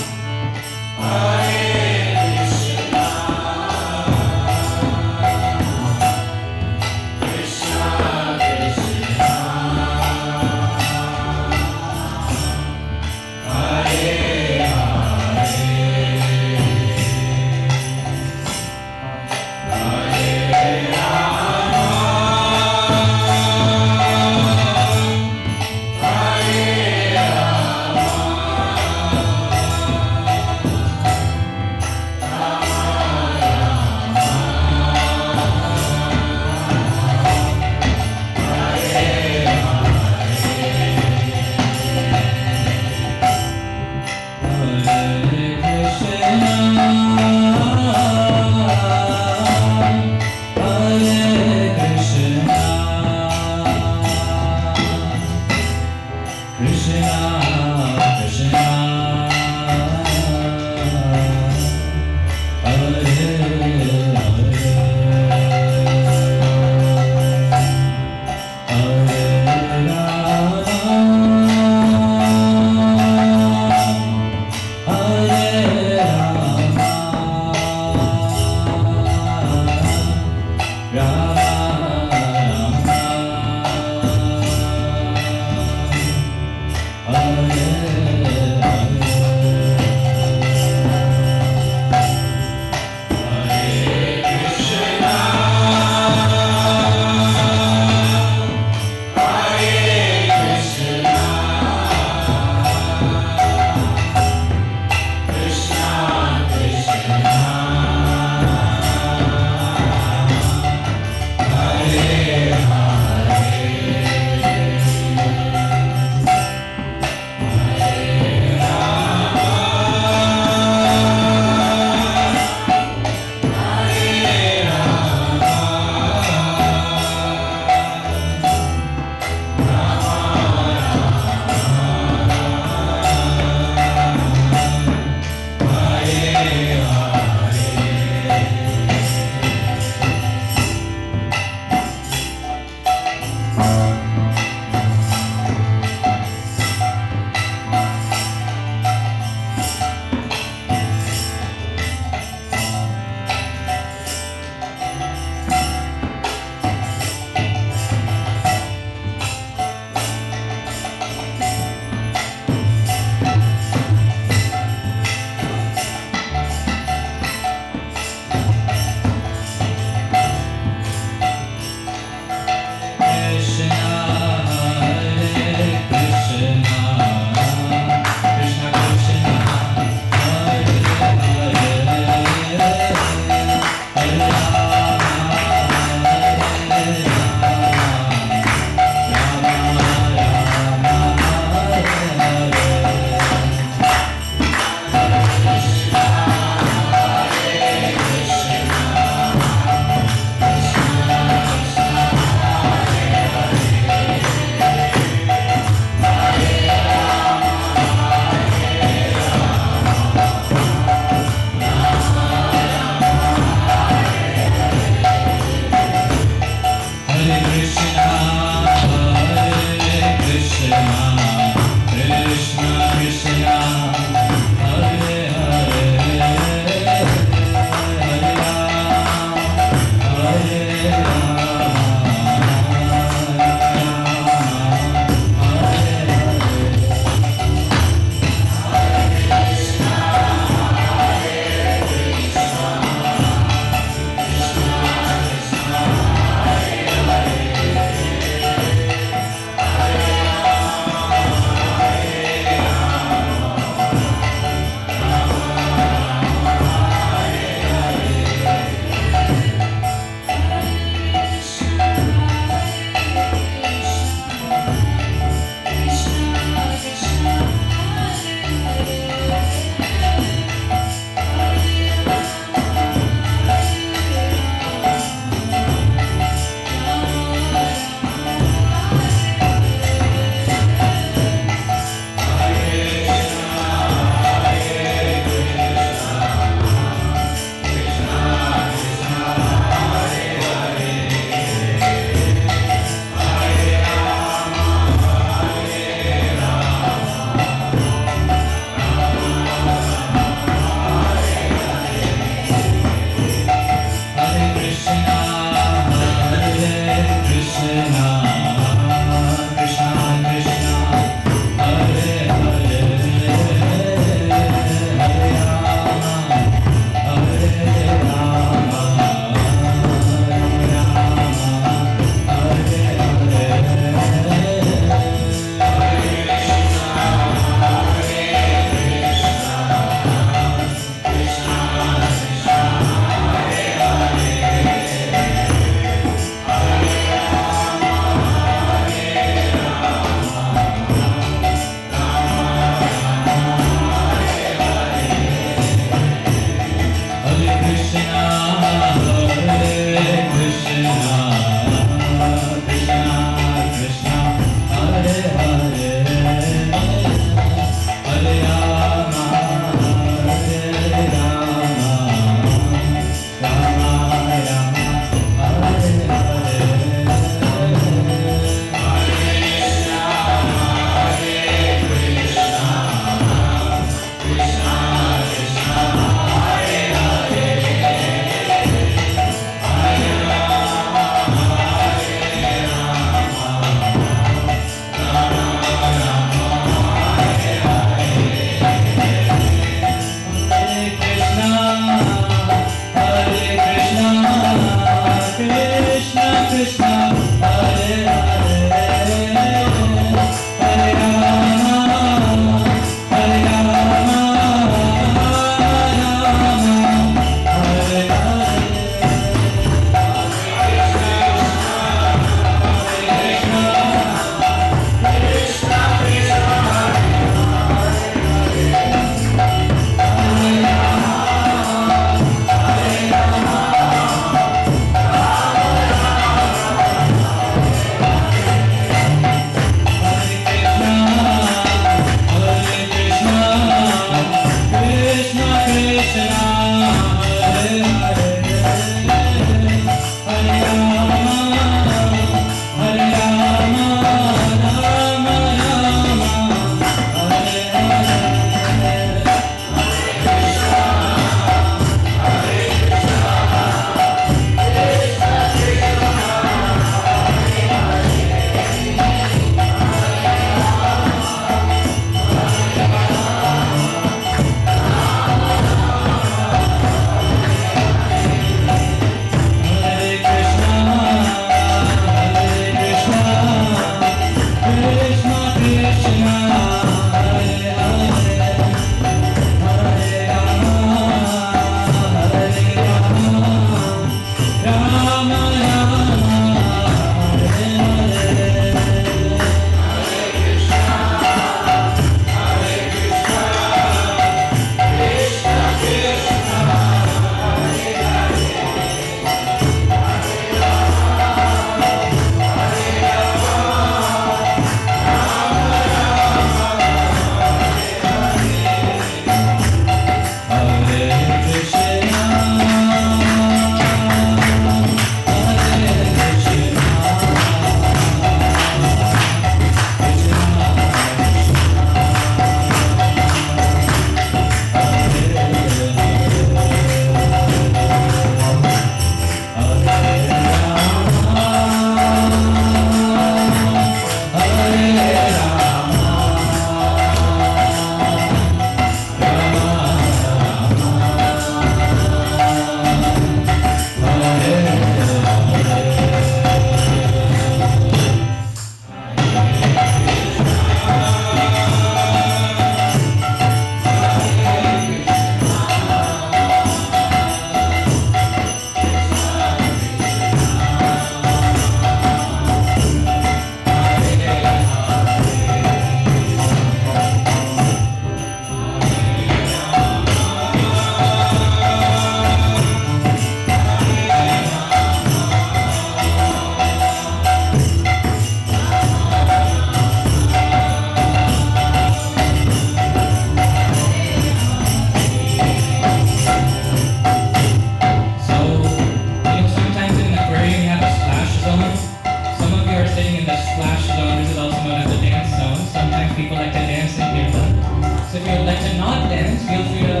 feel free to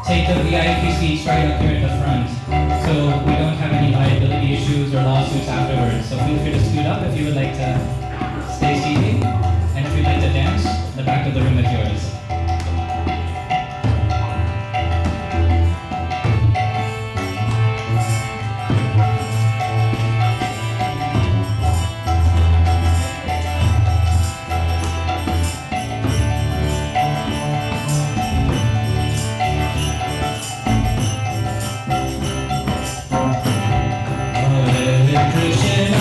take the VIP seats right up here at the front, so we don't have any liability issues or lawsuits afterwards. So feel free to scoot up if you would like to stay seated, and if you'd like to dance, the back of the room is yours. Hare Krishna,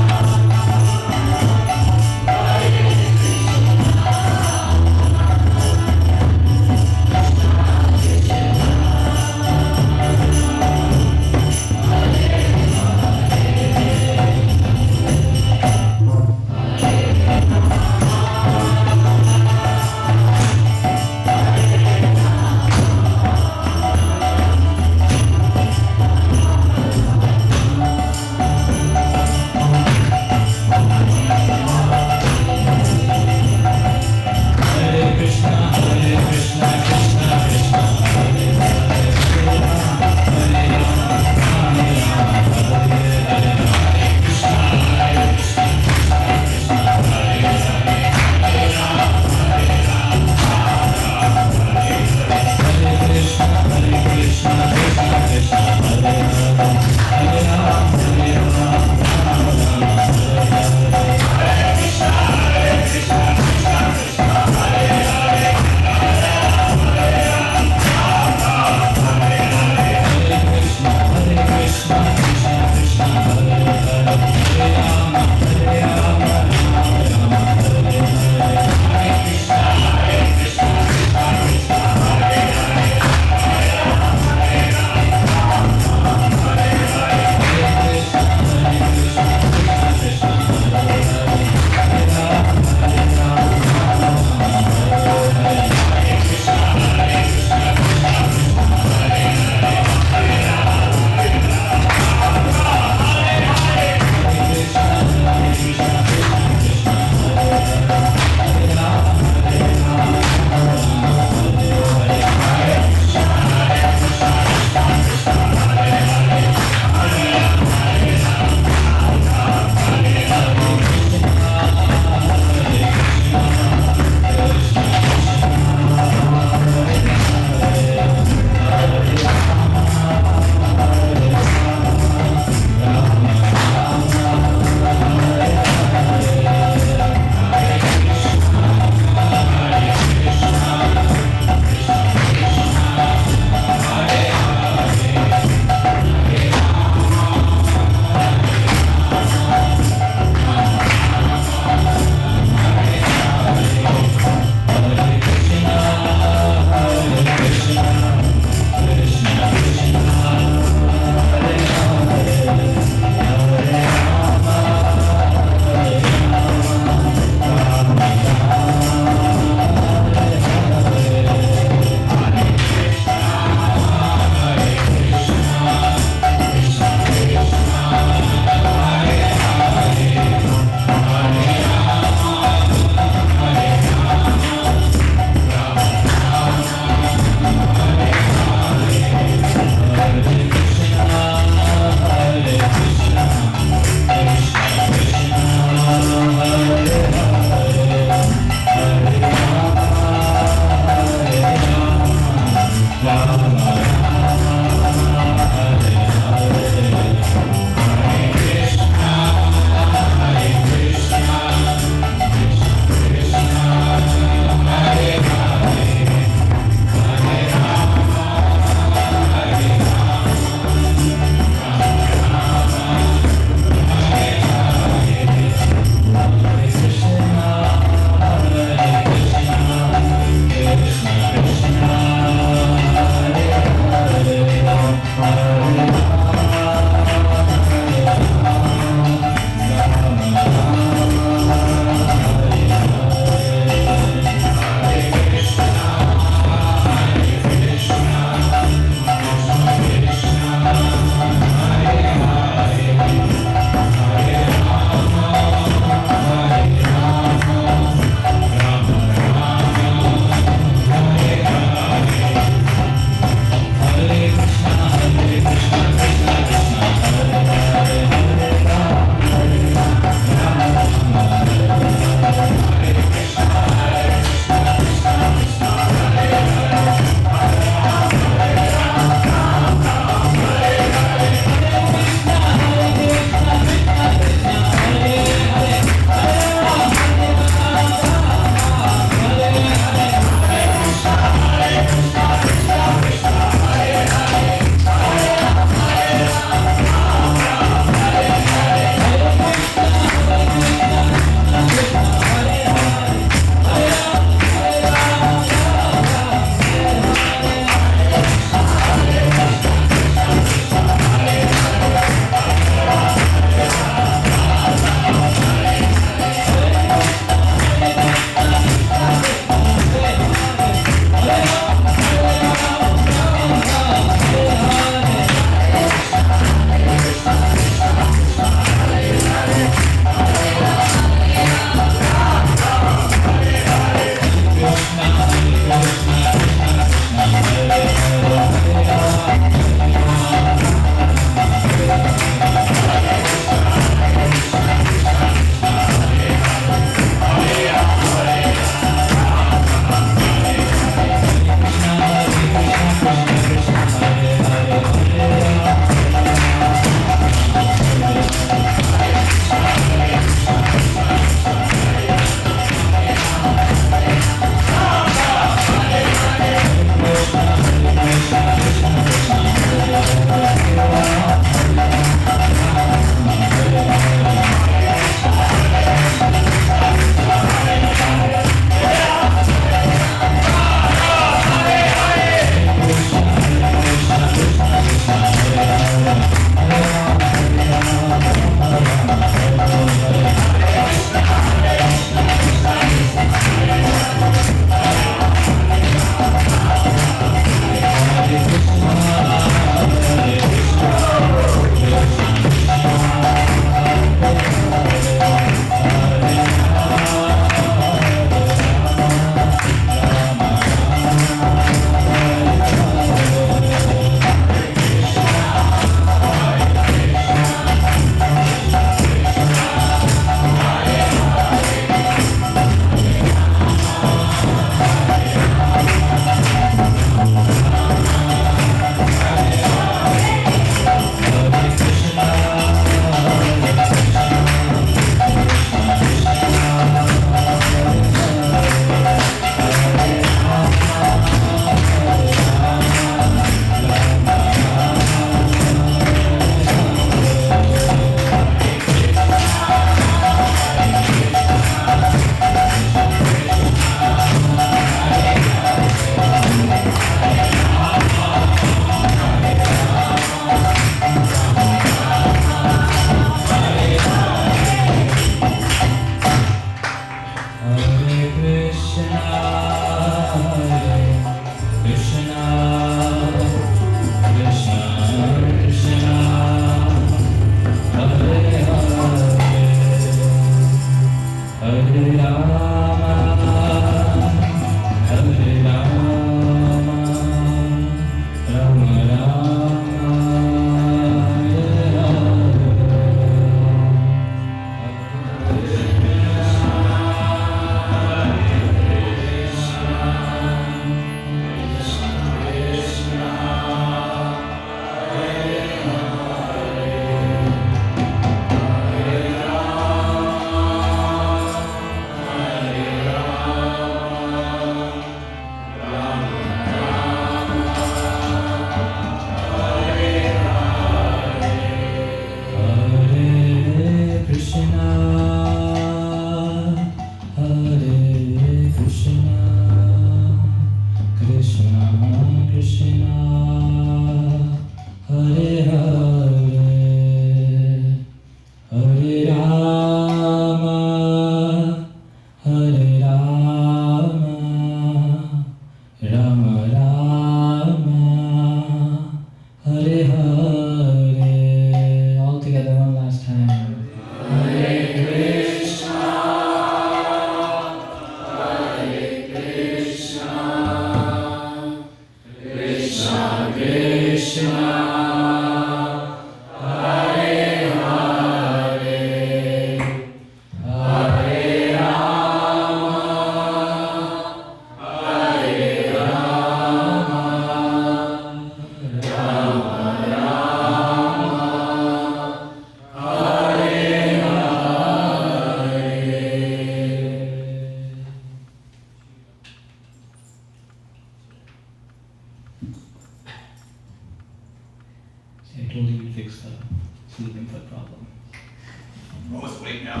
right now.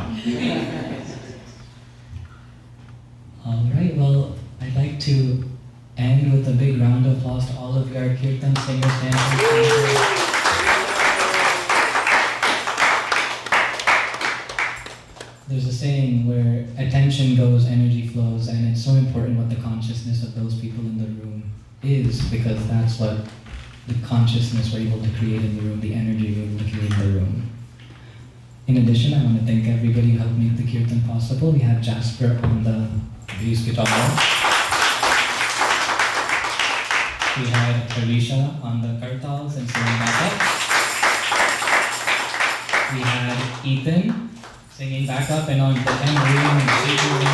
All right, well, I'd like to end with a big round of applause to all of your Kirtan singers, dancers. There's a saying where attention goes, energy flows, and it's so important what the consciousness of those people in the room is, because that's what the consciousness we're able to create in the room, the energy we're able to create in the room. In addition, I want to thank everybody who helped make the Kirtan possible. We had Jasper on the bass guitar. We had Alicia on the kartals and singing backup. We had Ethan singing backup and on the tambourine and shaking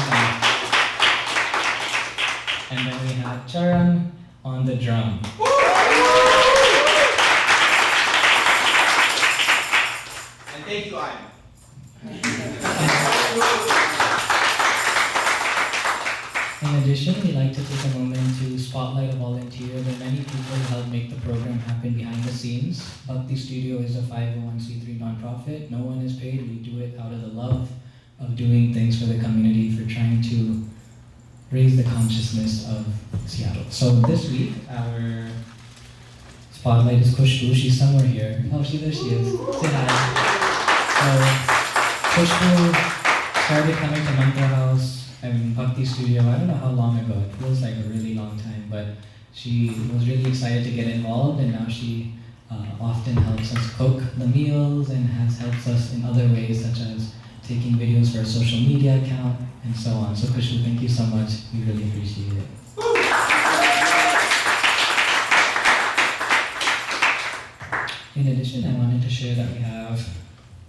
and and then we had Charan on the drum. And thank you, Ian. In addition, we'd like to take a moment to spotlight a volunteer. There are many people who help make the program happen behind the scenes. Bhakti Studio is a 501c3 nonprofit. No one is paid. We do it out of the love of doing things for the community, for trying to raise the consciousness of Seattle. So this week, our spotlight is Kushbu. She's somewhere here. Oh, there she is. Say hi. So Kushbu started coming to Mantra House and Bhakti Studio, I don't know how long ago, it feels like a really long time, but she was really excited to get involved, and now she often helps us cook the meals and has helped us in other ways, such as taking videos for our social media account and so on. So Kushbu, thank you so much. We really appreciate it. In addition, I wanted to share that we have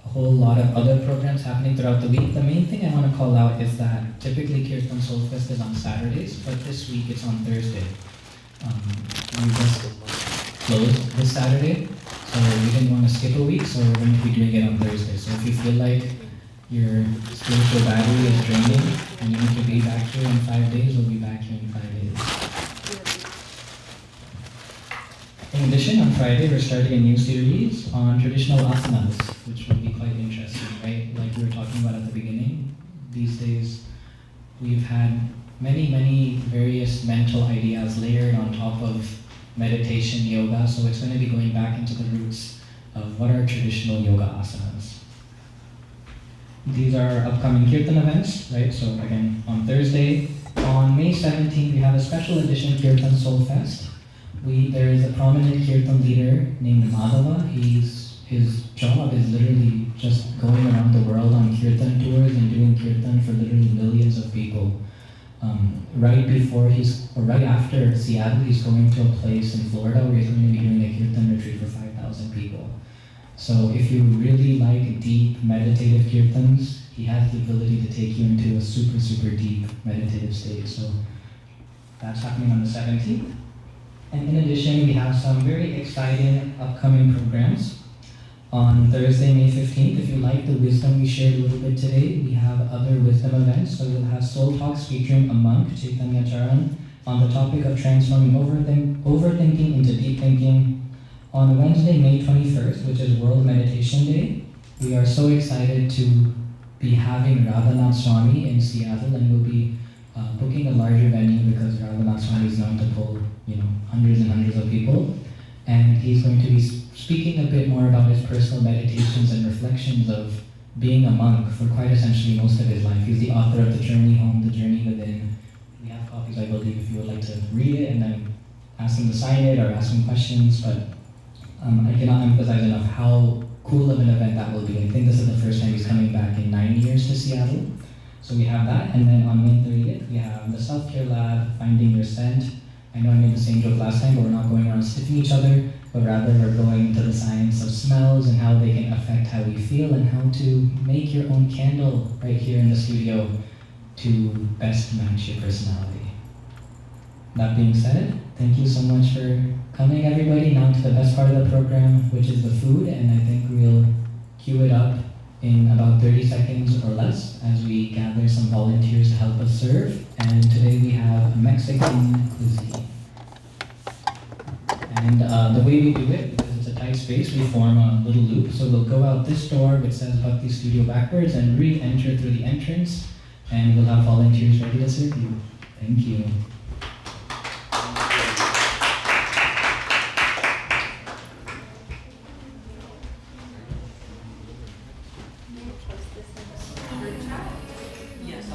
a whole lot of other programs happening throughout the week. The main thing I want to call out is that typically Kirtan Soulfest is on Saturdays, but this week it's on Thursday. We just closed this Saturday, so we didn't want to skip a week, so we're going to be doing it on Thursday. So if you feel like your spiritual battery is draining and you need to be back here in 5 days, we'll be back here in 5 days. In addition, on Friday, we're starting a new series on traditional asanas, which will be quite interesting, right? Like we were talking about at the beginning, these days we've had many various mental ideas layered on top of meditation, yoga, so it's going to be going back into the roots of what are traditional yoga asanas. These are upcoming Kirtan events, right? So again, on Thursday, on May 17th, we have a special edition Kirtan Soulfest. There is a prominent Kirtan leader named Madhava. His job is literally just going around the world on Kirtan tours and doing Kirtan for literally millions of people. Right after Seattle, he's going to a place in Florida where he's going to be doing a Kirtan retreat for 5,000 people. So if you really like deep meditative Kirtans, he has the ability to take you into a super deep meditative state. So that's happening on the 17th. And in addition, we have some very exciting upcoming programs. On Thursday, May 15th, if you like the wisdom we shared a little bit today, we have other wisdom events. So we'll have Soul Talks featuring a monk, Chaitanya Charan, on the topic of transforming overthinking into deep thinking. On Wednesday, May 21st, which is World Meditation Day, we are so excited to be having Radhanath Swami in Seattle, and we'll be booking a larger venue because Radhanath Swami is known to pull, hundreds and hundreds of people. And he's going to be speaking a bit more about his personal meditations and reflections of being a monk for quite essentially most of his life. He's the author of The Journey Home, The Journey Within. We have copies, I believe, if you would like to read it and then ask him to sign it or ask him questions. But I cannot emphasize enough how cool of an event that will be. I think this is the first time he's coming back in 9 years to Seattle. So we have that, and then on May 30th, we have the Self-Care Lab, Finding Your Scent. I know I made the same joke last time, but we're not going around sniffing each other, but rather we're going into the science of smells and how they can affect how we feel and how to make your own candle right here in the studio to best match your personality. That being said, thank you so much for coming, everybody. Now to the best part of the program, which is the food, and I think we'll cue it up in about 30 seconds or less as we gather some volunteers to help us serve. And today we have Mexican cuisine. And the way we do it, because it's a tight space, we form a little loop. So we'll go out this door, which says Bhakti Studio backwards, and re-enter through the entrance, and we'll have volunteers ready to serve you. Thank you.